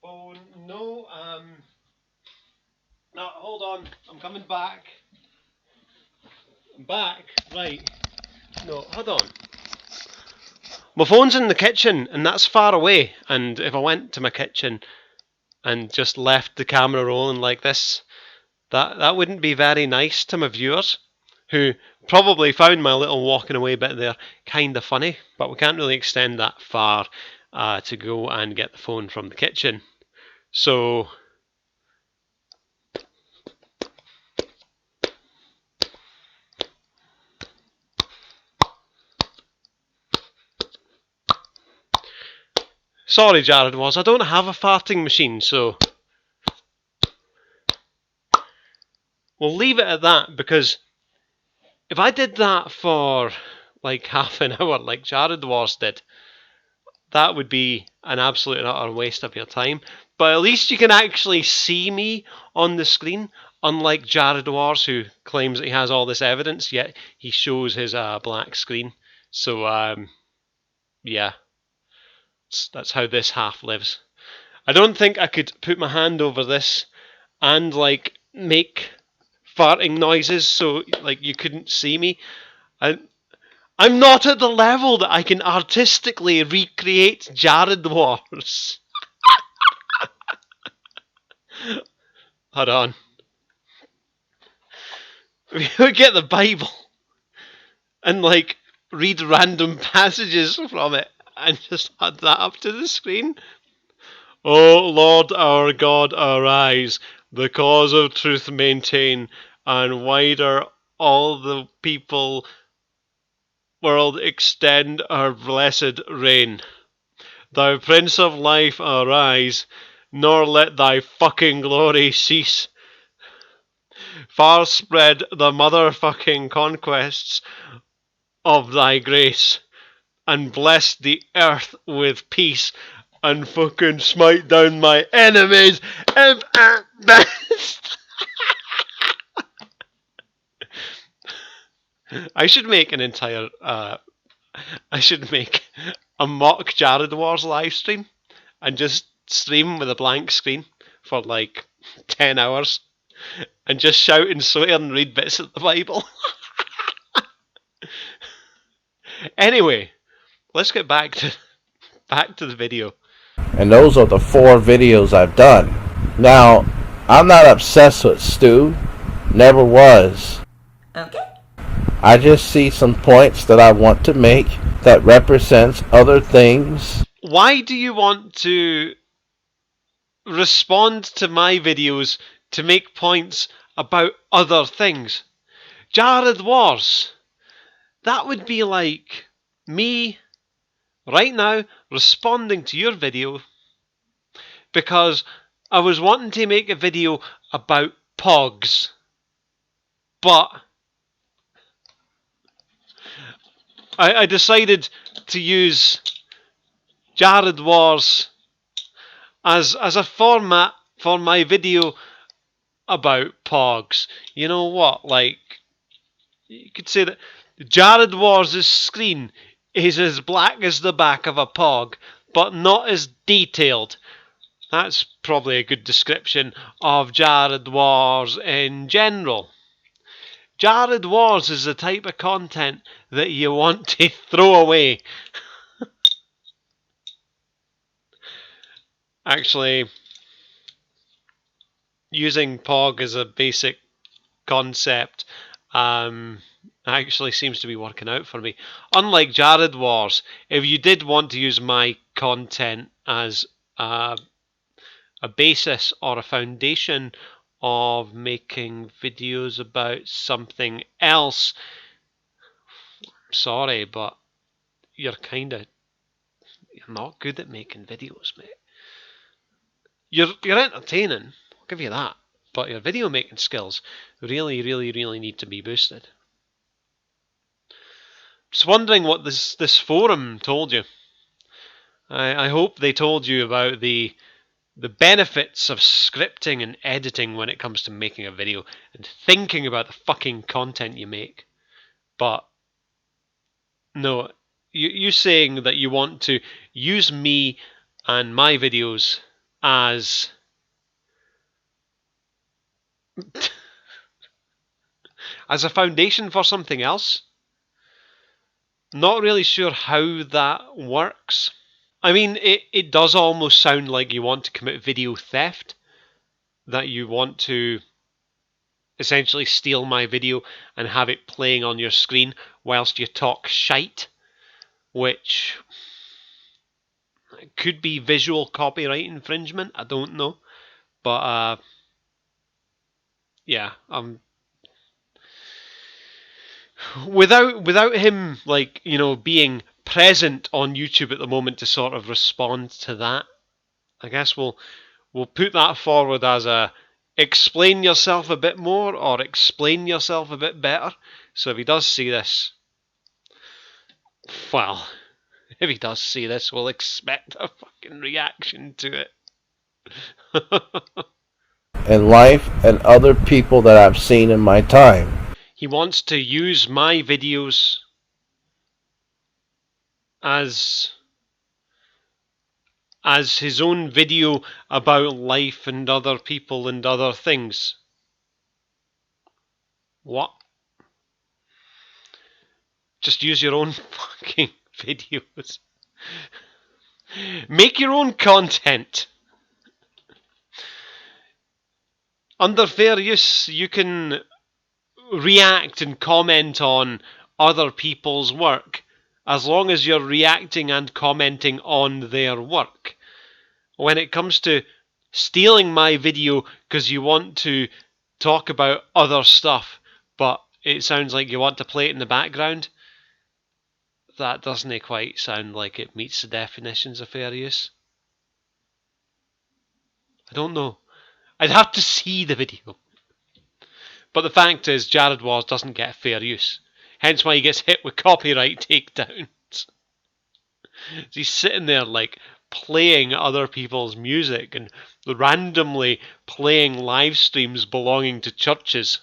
Phone, no, no, hold on, I'm coming back. I'm back, right. No, hold on. My phone's in the kitchen, and that's far away, and if I went to my kitchen and just left the camera rolling like this, that wouldn't be very nice to my viewers, who probably found my little walking away bit there kind of funny, but we can't really extend that far to go and get the phone from the kitchen. So sorry, Jared was. I don't have a farting machine, so we'll leave it at that, because if I did that for like half an hour like Jared was did, that would be an absolute and utter waste of your time. But at least you can actually see me on the screen, unlike Jared Wars, who claims that he has all this evidence, yet he shows his black screen. So, yeah, that's how this half lives. I don't think I could put my hand over this and, like, make farting noises so, like, you couldn't see me. I'm not at the level that I can artistically recreate Jared Wars. Hold on. We would get the Bible and like read random passages from it and just add that up to the screen. O Lord our God, arise, the cause of truth maintain, and wider all the people world extend our blessed reign. Thou Prince of Life, arise, nor let thy fucking glory cease. Far spread the motherfucking conquests of thy grace, and bless the earth with peace, and fucking smite down my enemies if at best. I should make an entire I should make a mock Jared Wars live stream and just stream with a blank screen for like 10 hours and just shout and swear and read bits of the Bible. Anyway, let's get back to the video. And those are the 4 videos I've done. Now, I'm not obsessed with Stu. Never was. Okay. I just see some points that I want to make that represents other things. Why do you want to respond to my videos to make points about other things? Jared Wars. That would be like me right now responding to your video because I was wanting to make a video about pogs, but I decided to use Jared Wars as a format for my video about pogs. You know what? Like, you could say that Jared Wars' screen is as black as the back of a pog, but not as detailed. That's probably a good description of Jared Wars in general. Jared Wars is the type of content that you want to throw away. Actually, using POG as a basic concept actually seems to be working out for me. Unlike Jared Wars, if you did want to use my content as a basis or a foundation of making videos about something else, sorry, but you're not good at making videos, mate. You're entertaining, I'll give you that, but your video making skills really need to be boosted. Just wondering what this forum told you. I hope they told you about the benefits of scripting and editing when it comes to making a video and thinking about the fucking content you make. But no, you saying that you want to use me and my videos as a foundation for something else. Not really sure how that works. I mean, it does almost sound like you want to commit video theft, that you want to essentially steal my video and have it playing on your screen whilst you talk shite, which could be visual copyright infringement, I don't know. But yeah, without him, like, you know, being present on YouTube at the moment to sort of respond to that, I guess we'll put that forward as a explain yourself a bit more or explain yourself a bit better. So if he does see this, well, if he does see this, we'll expect a fucking reaction to it. In life and other people that I've seen in my time. He wants to use my videos as his own video about life and other people and other things. What? Just use your own fucking videos. Make your own content. Under fair use, you can react and comment on other people's work as long as you're reacting and commenting on their work. When it comes to stealing my video because you want to talk about other stuff, but it sounds like you want to play it in the background, that doesn't quite sound like it meets the definitions of fair use. I don't know. I'd have to see the video. But the fact is, Jared Wars doesn't get fair use. Hence why he gets hit with copyright takedowns. He's sitting there like playing other people's music and randomly playing live streams belonging to churches.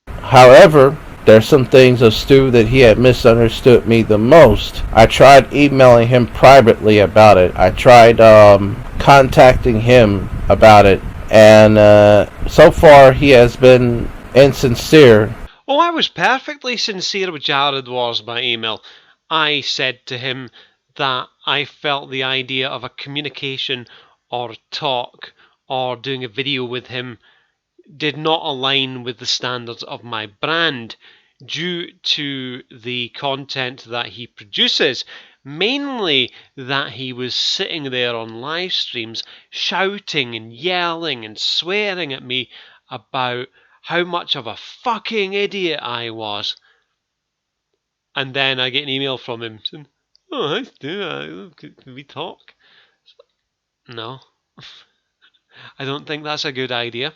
However, there's some things of Stu that he had misunderstood me the most. I tried emailing him privately about it. I tried contacting him about it, and so far he has been insincere. Oh, I was perfectly sincere with Jared was by email. I said to him that I felt the idea of a communication or talk or doing a video with him did not align with the standards of my brand due to the content that he produces. Mainly that he was sitting there on live streams shouting and yelling and swearing at me about how much of a fucking idiot I was. And then I get an email from him saying, "Oh, hi Stu, can we talk?" No. I don't think that's a good idea.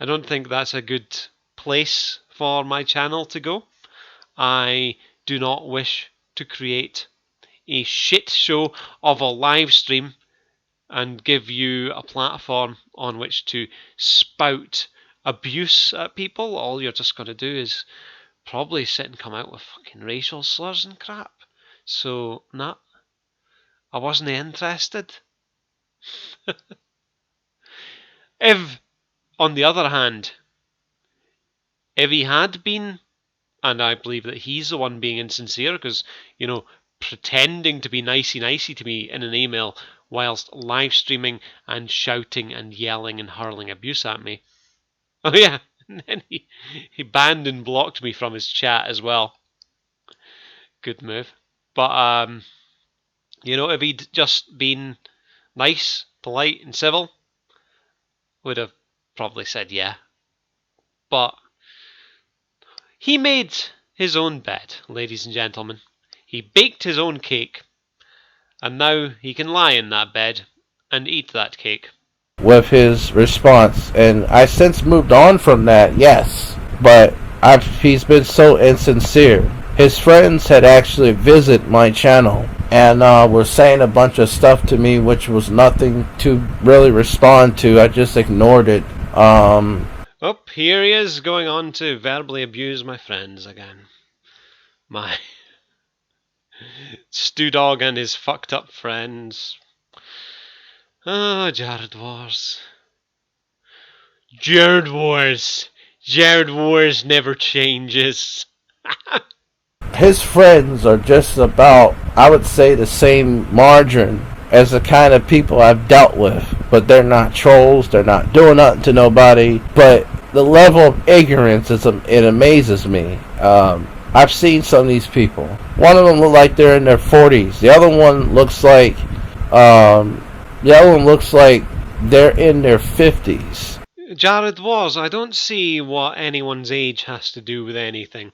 I don't think that's a good place for my channel to go. I do not wish to create a shit show of a live stream and give you a platform on which to spout abuse at people. All you're just going to do is probably sit and come out with fucking racial slurs and crap. So, nah, I wasn't interested. If, on the other hand, if he had been, and I believe that he's the one being insincere because, pretending to be nicey to me in an email whilst live streaming and shouting and yelling and hurling abuse at me. Oh yeah, and then he banned and blocked me from his chat as well. Good move. But, if he'd just been nice, polite and civil, would have probably said yeah. But he made his own bed, ladies and gentlemen. He baked his own cake, and now he can lie in that bed and eat that cake. With his response, and I since moved on from that, yes, but he's been so insincere. His friends had actually visited my channel and were saying a bunch of stuff to me which was nothing to really respond to. I just ignored it. Oh, here he is going on to verbally abuse my friends again. My StooDogg and his fucked up friends. Oh, Jared Wars. Jared Wars. Jared Wars never changes. His friends are just about, I would say, the same margin as the kind of people I've dealt with. But they're not trolls, they're not doing nothing to nobody. But the level of ignorance, it amazes me. I've seen some of these people. One of them look like they're in their 40s. The other one looks like they're in their 50s. Jared Wars, I don't see what anyone's age has to do with anything.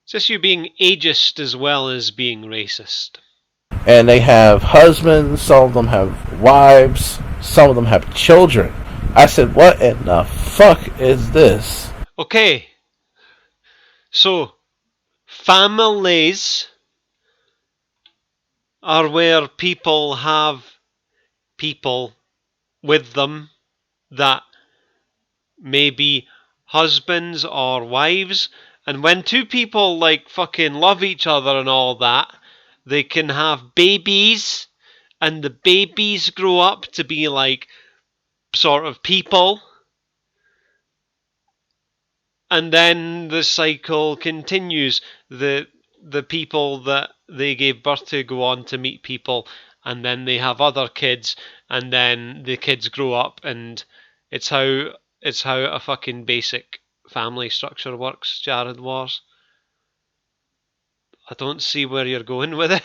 It's just you being ageist as well as being racist. And they have husbands, some of them have wives, some of them have children. I said, what in the fuck is this? Okay. So, families are where people have people with them that may be husbands or wives, and when two people like fucking love each other and all that, they can have babies, and the babies grow up to be like sort of people, and then the cycle continues. The people that they gave birth to go on to meet people, and then they have other kids, and then the kids grow up, and it's how a fucking basic family structure works, Jared Wars. I don't see where you're going with it.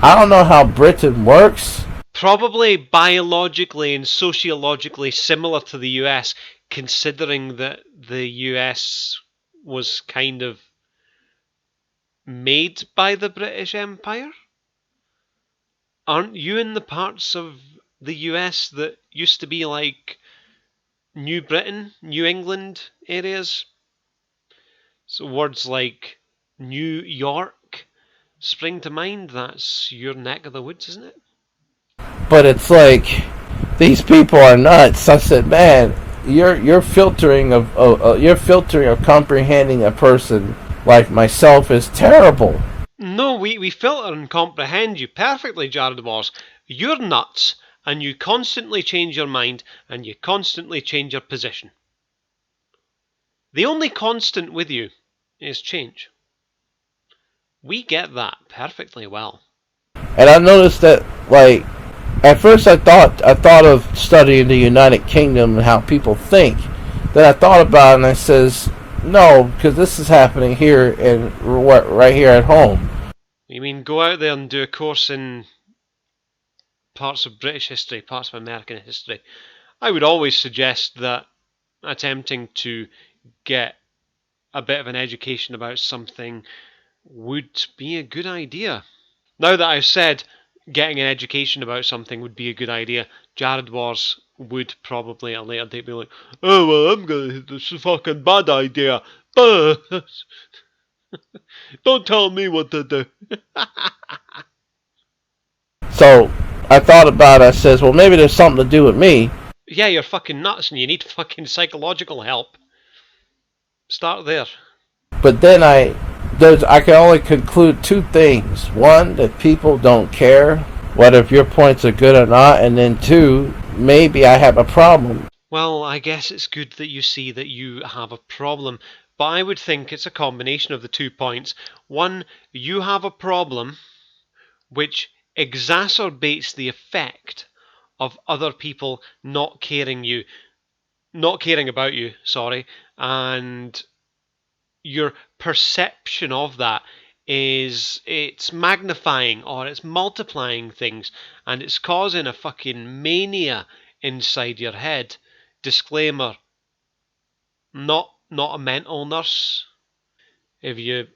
I don't know how Britain works. Probably biologically and sociologically similar to the US, considering that the US was kind of made by the British Empire. Aren't you in the parts of the US that used to be like New Britain, New England areas? So words like New York spring to mind. That's your neck of the woods, isn't it? But it's like, these people are nuts. I said, man, your filtering of comprehending a person like myself is terrible. No, we filter and comprehend you perfectly, Jared Wars. You're nuts, and you constantly change your mind, and you constantly change your position. The only constant with you is change. We get that perfectly well. And I noticed that, like, at first I thought of studying the United Kingdom and how people think. Then I thought about it and I says, no, because this is happening here and right here at home. You mean go out there and do a course in parts of British history, parts of American history? I would always suggest that attempting to get a bit of an education about something would be a good idea. Now that I've said getting an education about something would be a good idea, Jared Wars would probably at a later date be like, oh, well, this is a fucking bad idea. Don't tell me what to do. So I thought about it. I says, well, maybe there's something to do with me. Yeah, you're fucking nuts and you need fucking psychological help. Start there. But then I can only conclude two things. One, that people don't care whether if your points are good or not, and then two, maybe I have a problem. Well, I guess it's good that you see that you have a problem, but I would think it's a combination of the 2 points. One, you have a problem which exacerbates the effect of other people not caring about you, and your perception of that it's magnifying or it's multiplying things, and it's causing a fucking mania inside your head. Disclaimer, not a mental nurse. If you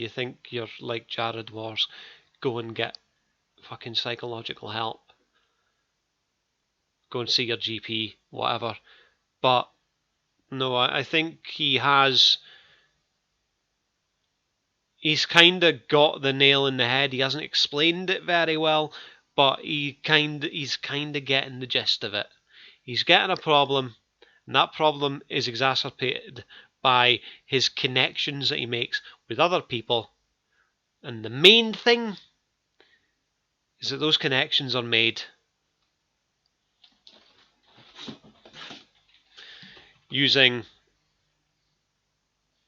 think you're like Jared Wars, go and get fucking psychological help. Go and see your GP, whatever. But no, I think he's kind of got the nail in the head. He hasn't explained it very well, but he's kind of getting the gist of it. He's getting a problem, and that problem is exacerbated by his connections that he makes with other people. And the main thing is that those connections are made using,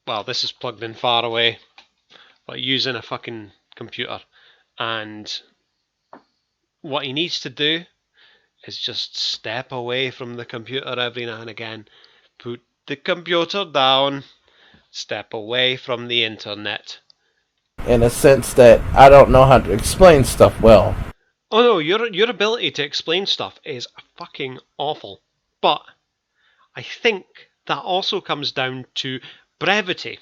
well, this is plugged in far away, but using a fucking computer. And what he needs to do is just step away from the computer every now and again. Put the computer down, step away from the internet. In a sense that I don't know how to explain stuff well. Oh no, your ability to explain stuff is fucking awful. But I think that also comes down to brevity.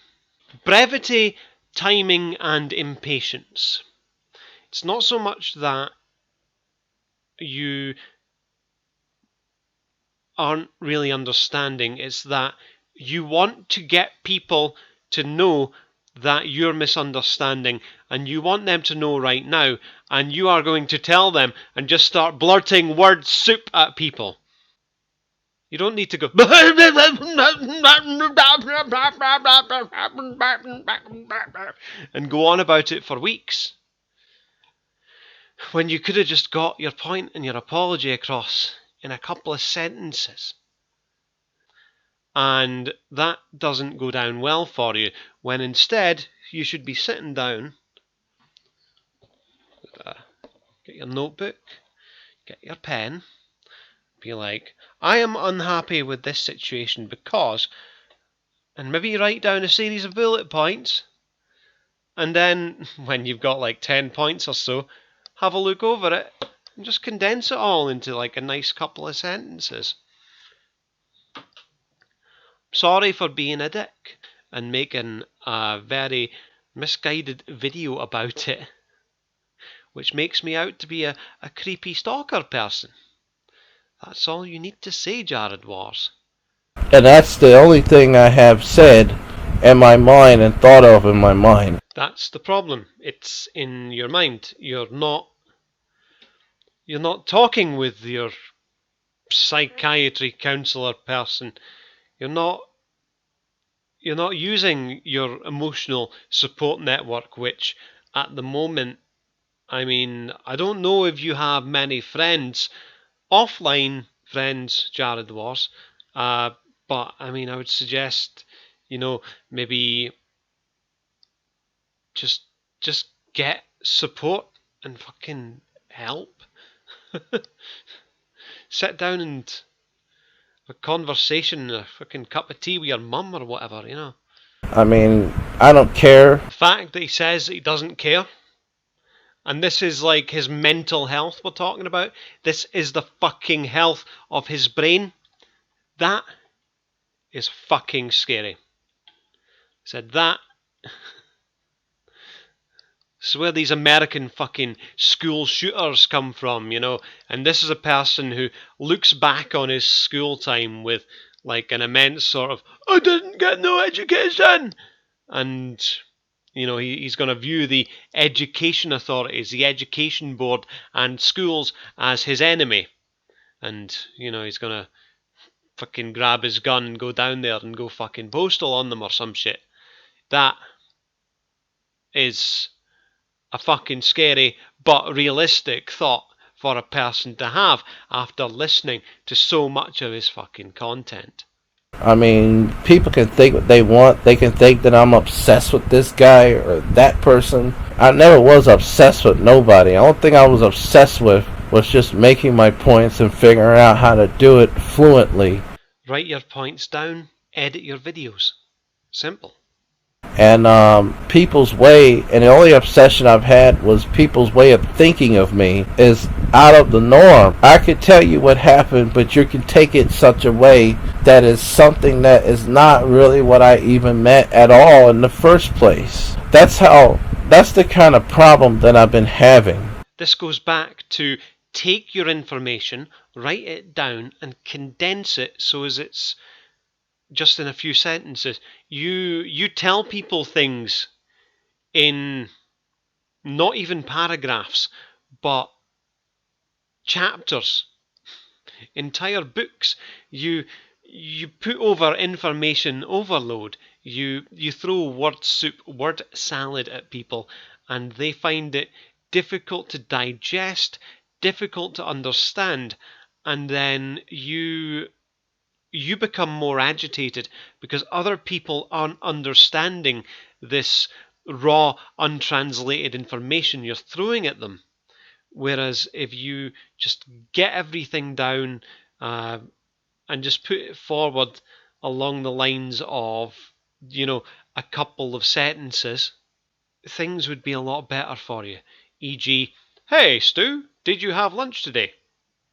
Brevity, timing, and impatience. It's not so much that you aren't really understanding, it's that you want to get people to know that you're misunderstanding, and you want them to know right now, and you are going to tell them and just start blurting word soup at people. You don't need to go and go on about it for weeks, when you could have just got your point and your apology across in a couple of sentences. And that doesn't go down well for you, when instead you should be sitting down, get your notebook, get your pen, be like, I am unhappy with this situation because, and maybe write down a series of bullet points, and then when you've got like 10 points or so, have a look over it and just condense it all into like a nice couple of sentences. Sorry for being a dick and making a very misguided video about it, which makes me out to be a creepy stalker person. That's all you need to say, Jared Wars. And that's the only thing I have said in my mind and thought of in my mind. That's the problem. It's in your mind. You're not talking with your psychiatry counsellor person. You're not you're not using your emotional support network, which at the moment, I mean, I don't know if you have many friends, offline friends, Jared was, but I mean, I would suggest, maybe just just get support and fucking help. Sit down and a conversation, a fucking cup of tea with your mum or whatever. I mean, I don't care. The fact that he says that he doesn't care, and this is like his mental health we're talking about, this is the fucking health of his brain, that is fucking scary. Said that. This is where these American fucking school shooters come from, and this is a person who looks back on his school time with like an immense sort of, I didn't get no education, and he's going to view the education authorities, the education board and schools as his enemy, and he's going to fucking grab his gun and go down there and go fucking postal on them or some shit. That is a fucking scary but realistic thought for a person to have after listening to so much of his fucking content. I mean, people can think what they want. They can think that I'm obsessed with this guy or that person. I never was obsessed with nobody. The only thing I was obsessed with was just making my points and figuring out how to do it fluently. Write your points down, edit your videos. Simple. And people's way, and the only obsession I've had was people's way of thinking of me is out of the norm. I could tell you what happened, but you can take it such a way that is something that is not really what I even meant at all in the first place. That's the kind of problem that I've been having. This goes back to take your information, write it down, and condense it so as it's just in a few sentences. You tell people things in not even paragraphs, but chapters, entire books. You put over information overload. You throw word soup, word salad at people, and they find it difficult to digest, difficult to understand, and then you become more agitated because other people aren't understanding this raw, untranslated information you're throwing at them. Whereas if you just get everything down and just put it forward along the lines of, a couple of sentences, things would be a lot better for you. E.g., hey, Stu, did you have lunch today?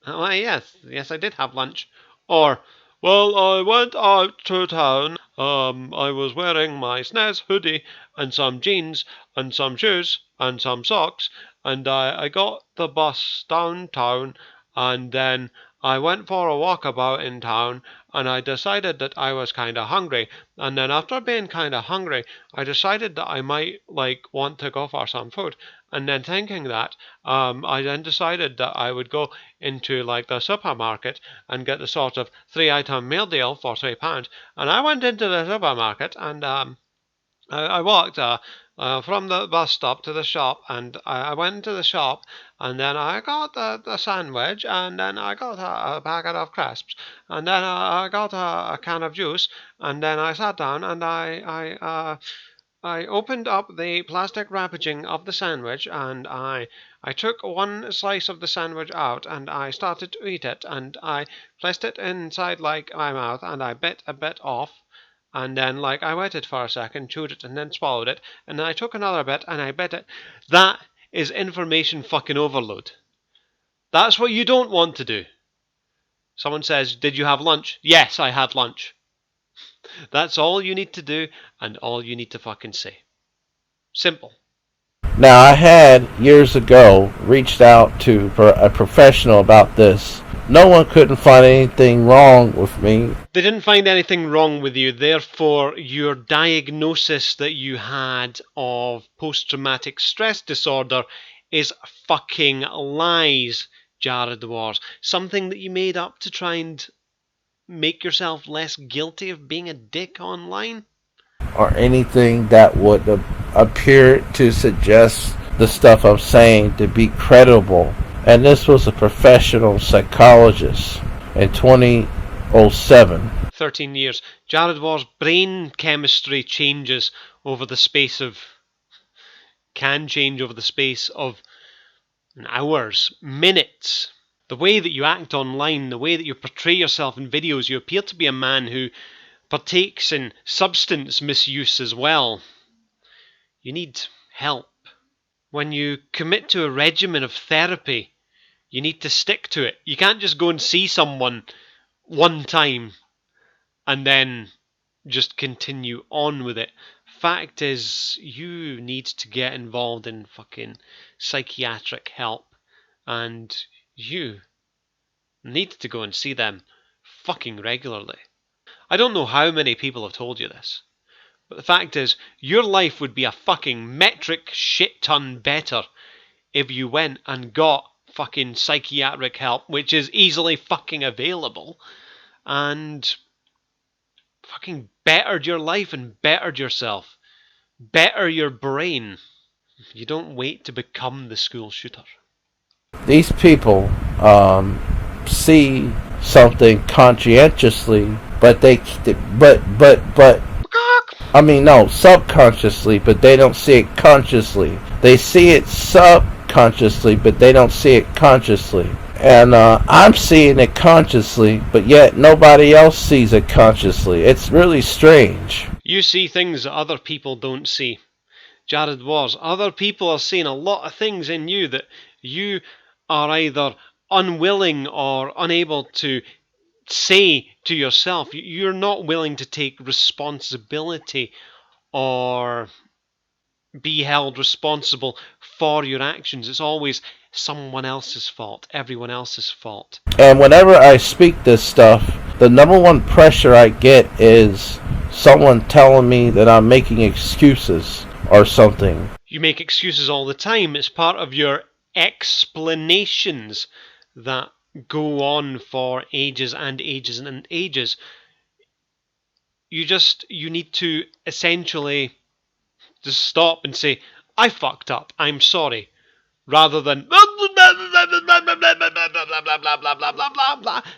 Why, yes, I did have lunch. Or, well, I went out to town. I was wearing my SNES hoodie and some jeans and some shoes and some socks, and I got the bus downtown, and then I went for a walkabout in town, and I decided that I was kind of hungry. And then after being kind of hungry, I decided that I might want to go for some food. And then thinking that, I then decided that I would go into the supermarket and get the sort of 3-item meal deal for £3. And I went into the supermarket and I walked from the bus stop to the shop, and I went into the shop, and then I got the sandwich, and then I got a packet of crisps, and then I got a can of juice, and then I sat down and I opened up the plastic wrapping of the sandwich, and I took one slice of the sandwich out, and I started to eat it, and I placed it inside my mouth, and I bit a bit off, and then I waited for a second, chewed it, and then swallowed it, and then I took another bit and I bit it. That is information fucking overload. That's what you don't want to do. Someone says, did you have lunch? Yes, I had lunch. That's all you need to do, and all you need to fucking say. Simple. Now, I had years ago reached out to a professional about this. No one couldn't find anything wrong with me. They didn't find anything wrong with you, therefore your diagnosis that you had of post-traumatic stress disorder is fucking lies, Jared Wars. Something that you made up to try and make yourself less guilty of being a dick online? or anything that would appear to suggest the stuff I'm saying to be credible. And this was a professional psychologist in 2007. 13 years. Jared War's brain chemistry changes over the space of... can change over the space of hours, minutes. The way that you act online, the way that you portray yourself in videos, you appear to be a man who partakes in substance misuse as well. You need help. When you commit to a regimen of therapy, you need to stick to it. You can't just go and see someone one time and then just continue on with it. Fact is, you need to get involved in fucking psychiatric help, and you need to go and see them fucking regularly. I don't know how many people have told you this, but the fact is, your life would be a fucking metric shit ton better if you went and got fucking psychiatric help, which is easily fucking available, and fucking bettered your life and bettered yourself. Better your brain. You don't wait to become the school shooter. These people see something conscientiously, but I mean, no, subconsciously, but they don't see it consciously. They see it subconsciously, but they don't see it consciously. And I'm seeing it consciously, but yet nobody else sees it consciously. It's really strange. You see things that other people don't see. Jared Wars, other people are seeing a lot of things in you that you are either unwilling or unable to say to yourself. You're not willing to take responsibility or be held responsible for your actions. It's always someone else's fault, everyone else's fault. And whenever I speak this stuff, the number one pressure I get is someone telling me that I'm making excuses or something. You make excuses all the time. It's part of your explanations that go on for ages and ages and ages. You need to essentially just stop and say, I fucked up, I'm sorry, rather than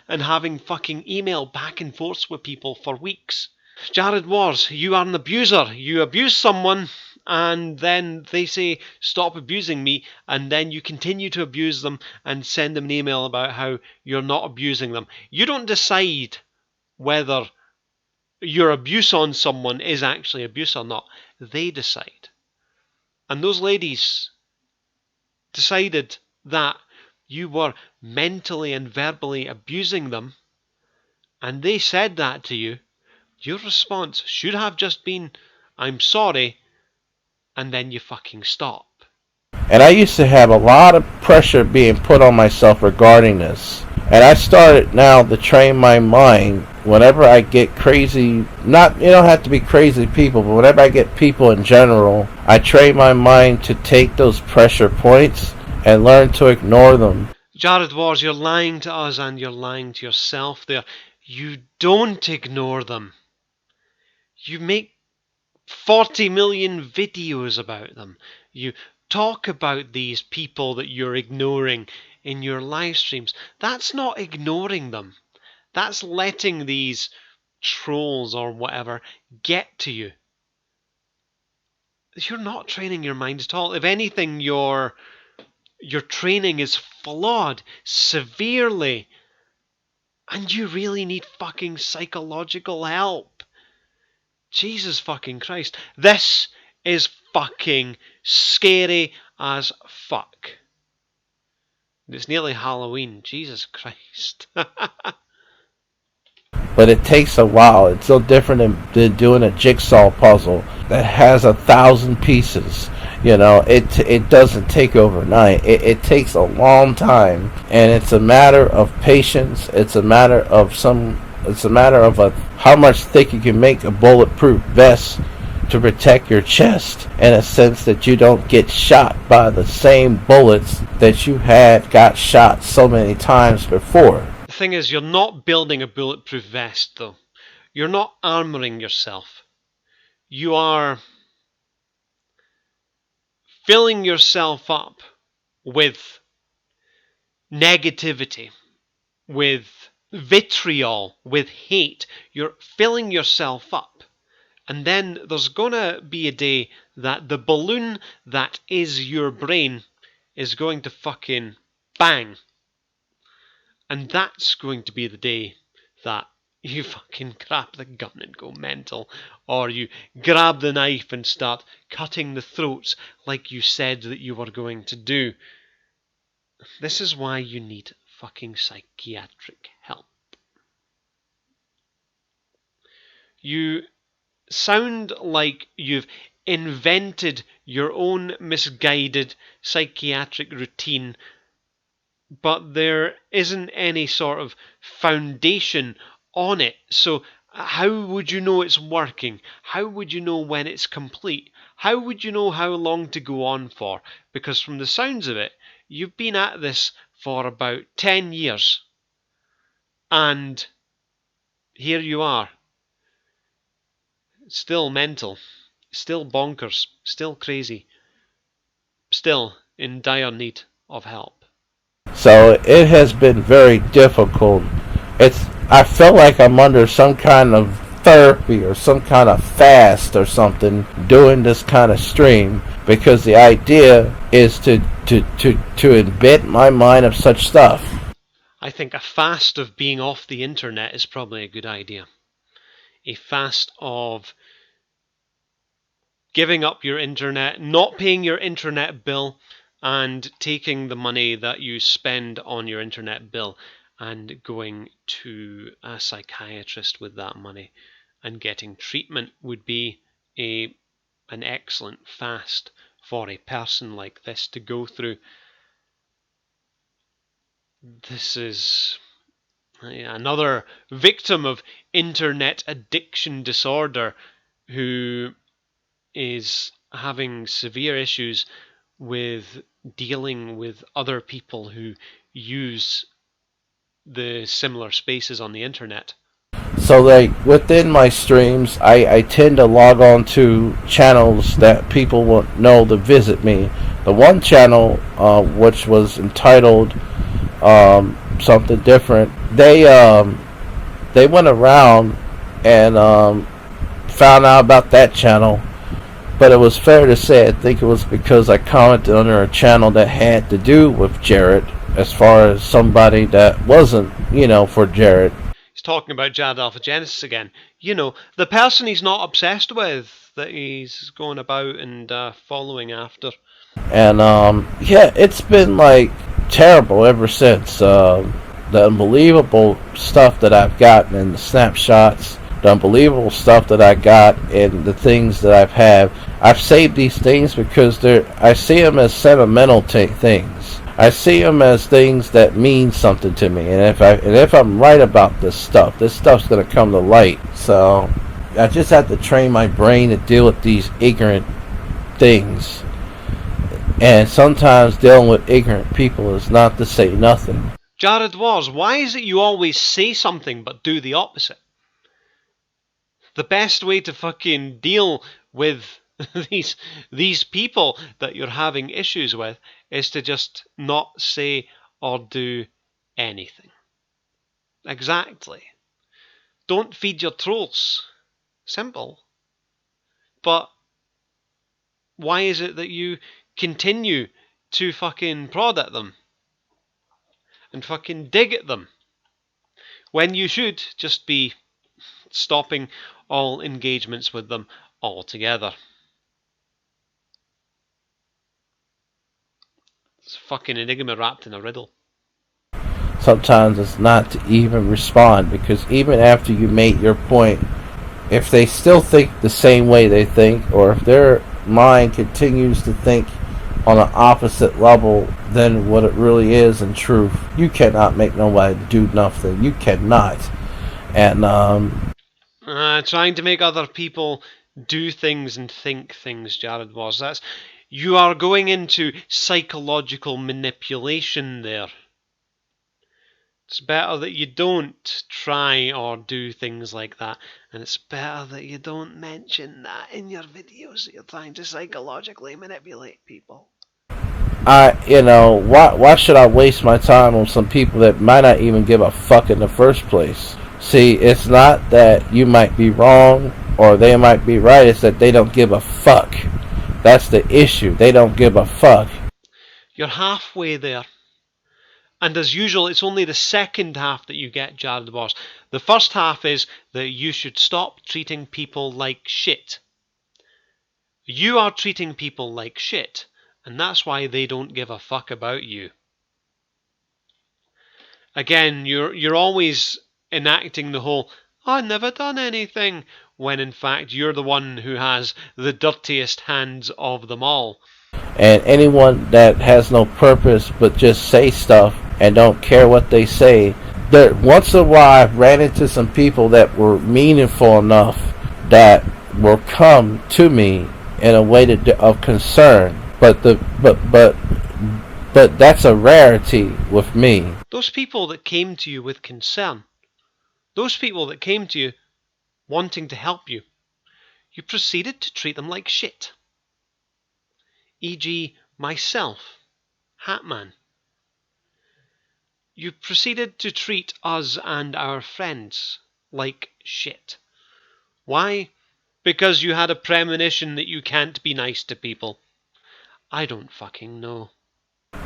and having fucking email back and forth with people for weeks. Jared Wars, you are an abuser. You abuse someone and then they say, stop abusing me, and then you continue to abuse them and send them an email about how you're not abusing them. You don't decide whether your abuse on someone is actually abuse or not. They decide. And those ladies decided that you were mentally and verbally abusing them, and they said that to you. Your response should have just been, I'm sorry, and then you fucking stop. And I used to have a lot of pressure being put on myself regarding this. And I started now to train my mind whenever I get crazy, not, you don't have to be crazy people, but whenever I get people in general, I train my mind to take those pressure points and learn to ignore them. Jared Wars, you're lying to us and you're lying to yourself there. You don't ignore them. You make 40 million videos about them. You talk about these people that you're ignoring in your live streams. That's not ignoring them. That's letting these trolls or whatever get to you. You're not training your mind at all. If anything, your training is flawed severely. And you really need fucking psychological help. Jesus fucking Christ. This is fucking scary as fuck. It's nearly Halloween. Jesus Christ. But it takes a while. It's so different than doing a jigsaw puzzle that has 1,000 pieces. You know, it doesn't take overnight. It takes a long time, and it's a matter of patience. It's a matter of how much thick you can make a bulletproof vest to protect your chest, in a sense that you don't get shot by the same bullets that you got shot so many times before. The thing is, you're not building a bulletproof vest, though. You're not armoring yourself. You are filling yourself up with negativity, with vitriol, with hate. You're filling yourself up. And then there's gonna be a day that the balloon that is your brain is going to fucking bang. And that's going to be the day that you fucking grab the gun and go mental. Or you grab the knife and start cutting the throats like you said that you were going to do. This is why you need fucking psychiatric help. You sound like you've invented your own misguided psychiatric routine, but there isn't any sort of foundation on it. So how would you know it's working? How would you know when it's complete? How would you know how long to go on for? Because from the sounds of it, you've been at this for about 10 years. And here you are. Still mental. Still bonkers. Still crazy. Still in dire need of help. So it has been very difficult. I feel like I'm under some kind of therapy or some kind of fast or something doing this kind of stream, because the idea is to embed my mind of such stuff. I think a fast of being off the internet is probably a good idea. A fast of giving up your internet, not paying your internet bill, and taking the money that you spend on your internet bill and going to a psychiatrist with that money and getting treatment would be an excellent fast for a person like this to go through. This is another victim of internet addiction disorder who is having severe issues with dealing with other people who use the similar spaces on the internet. So, like, within my streams, I tend to log on to channels that people will know to visit me. The one channel, which was entitled something different, they went around and found out about that channel. But it was fair to say, I think it was because I commented under a channel that had to do with Jared, as far as somebody that wasn't, for Jared. He's talking about Jared Alpha Genesis again. The person he's not obsessed with, that he's going about and following after. And, it's been, terrible ever since. The unbelievable stuff that I've gotten in the snapshots, the unbelievable stuff that I got and the things that I've saved these things because I see them as sentimental things. I see them as things that mean something to me, and if I'm right about this stuff's gonna come to light. So I just have to train my brain to deal with these ignorant things, and sometimes dealing with ignorant people is not to say nothing. Jared Wars, why is it you always say something but do the opposite? The best way to fucking deal with these people that you're having issues with is to just not say or do anything. Exactly. Don't feed your trolls. Simple. But why is it that you continue to fucking prod at them and fucking dig at them when you should just be stopping all engagements with them altogether? It's fucking enigma wrapped in a riddle. Sometimes it's not to even respond, because even after you make your point, if they still think the same way they think, or if their mind continues to think on an opposite level than what it really is in truth, you cannot make nobody do nothing. You cannot. And trying to make other people do things and think things, Jared was. You are going into psychological manipulation there. It's better that you don't try or do things like that, and it's better that you don't mention that in your videos that you're trying to psychologically manipulate people. Why should I waste my time on some people that might not even give a fuck in the first place? See, it's not that you might be wrong or they might be right, it's that they don't give a fuck. That's the issue. They don't give a fuck. You're halfway there. And as usual, it's only the second half that you get, Jared the Boss. The first half is that you should stop treating people like shit. You are treating people like shit, and that's why they don't give a fuck about you. Again, you're always enacting the whole, I've never done anything, when in fact you're the one who has the dirtiest hands of them all. And anyone that has no purpose but just say stuff and don't care what they say. Once in a while, I've ran into some people that were meaningful enough that will come to me in a way of concern. But that's a rarity with me. Those people that came to you with concern, those people that came to you wanting to help you, you proceeded to treat them like shit. E.g., myself, Hatman. You proceeded to treat us and our friends like shit. Why? Because you had a premonition that you can't be nice to people. I don't fucking know.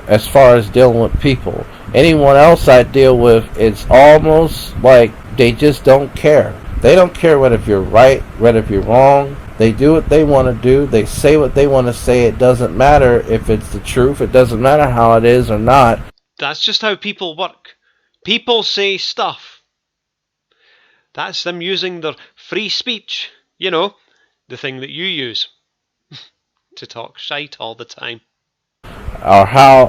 As far as dealing with people, anyone else I deal with, it's almost like they just don't care. They don't care whether if you're right, whether if you're wrong. They do what they want to do. They say what they want to say. It doesn't matter if it's the truth. It doesn't matter how it is or not. That's just how people work. People say stuff. That's them using their free speech. You know, the thing that you use to talk shite all the time. Or how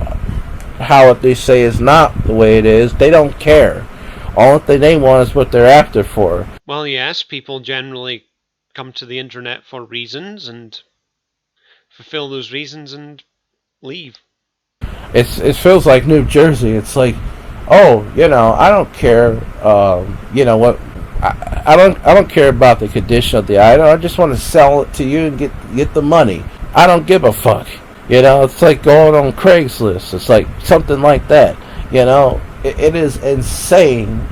what they say is not the way it is. They don't care. All thing they want is what they're after for. Well, yes, people generally come to the internet for reasons and fulfill those reasons and leave. It feels like New Jersey. It's like, oh, I don't care. What? I don't care about the condition of the item. I just want to sell it to you and get the money. I don't give a fuck. It's like going on Craigslist. It's like something like that. It is insane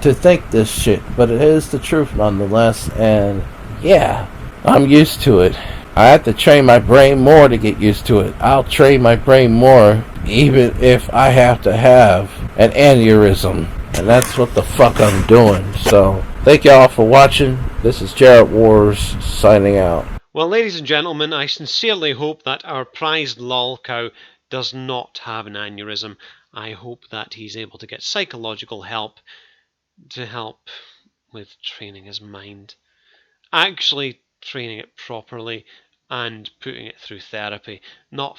to think this shit, but it is the truth nonetheless. And yeah, I'm used to it. I have to train my brain more to get used to it. I'll train my brain more even if I have to have an aneurysm. And that's what the fuck I'm doing. So, thank y'all for watching. This is Jared Wars signing out. Well, ladies and gentlemen, I sincerely hope that our prized lol cow does not have an aneurysm. I hope that he's able to get psychological help to help with training his mind. Actually training it properly and putting it through therapy, not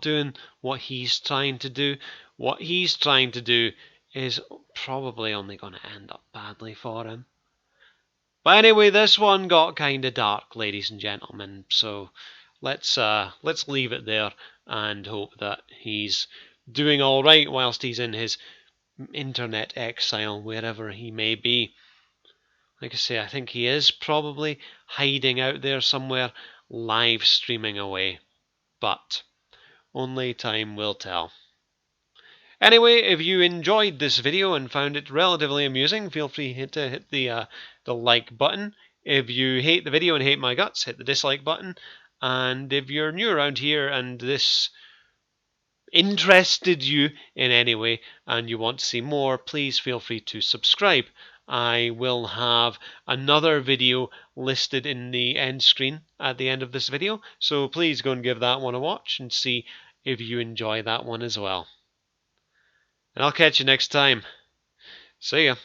doing what he's trying to do. What he's trying to do is probably only going to end up badly for him. But anyway, this one got kind of dark, ladies and gentlemen, so let's leave it there and hope that he's doing all right whilst he's in his internet exile, wherever he may be. Like I say, I think he is probably hiding out there somewhere, live streaming away. But only time will tell. Anyway, if you enjoyed this video and found it relatively amusing, feel free to hit the like button. If you hate the video and hate my guts, hit the dislike button. And if you're new around here and this interested you in any way and you want to see more, please feel free to subscribe. I will have another video listed in the end screen at the end of this video, so please go and give that one a watch and see if you enjoy that one as well. And I'll catch you next time. See ya.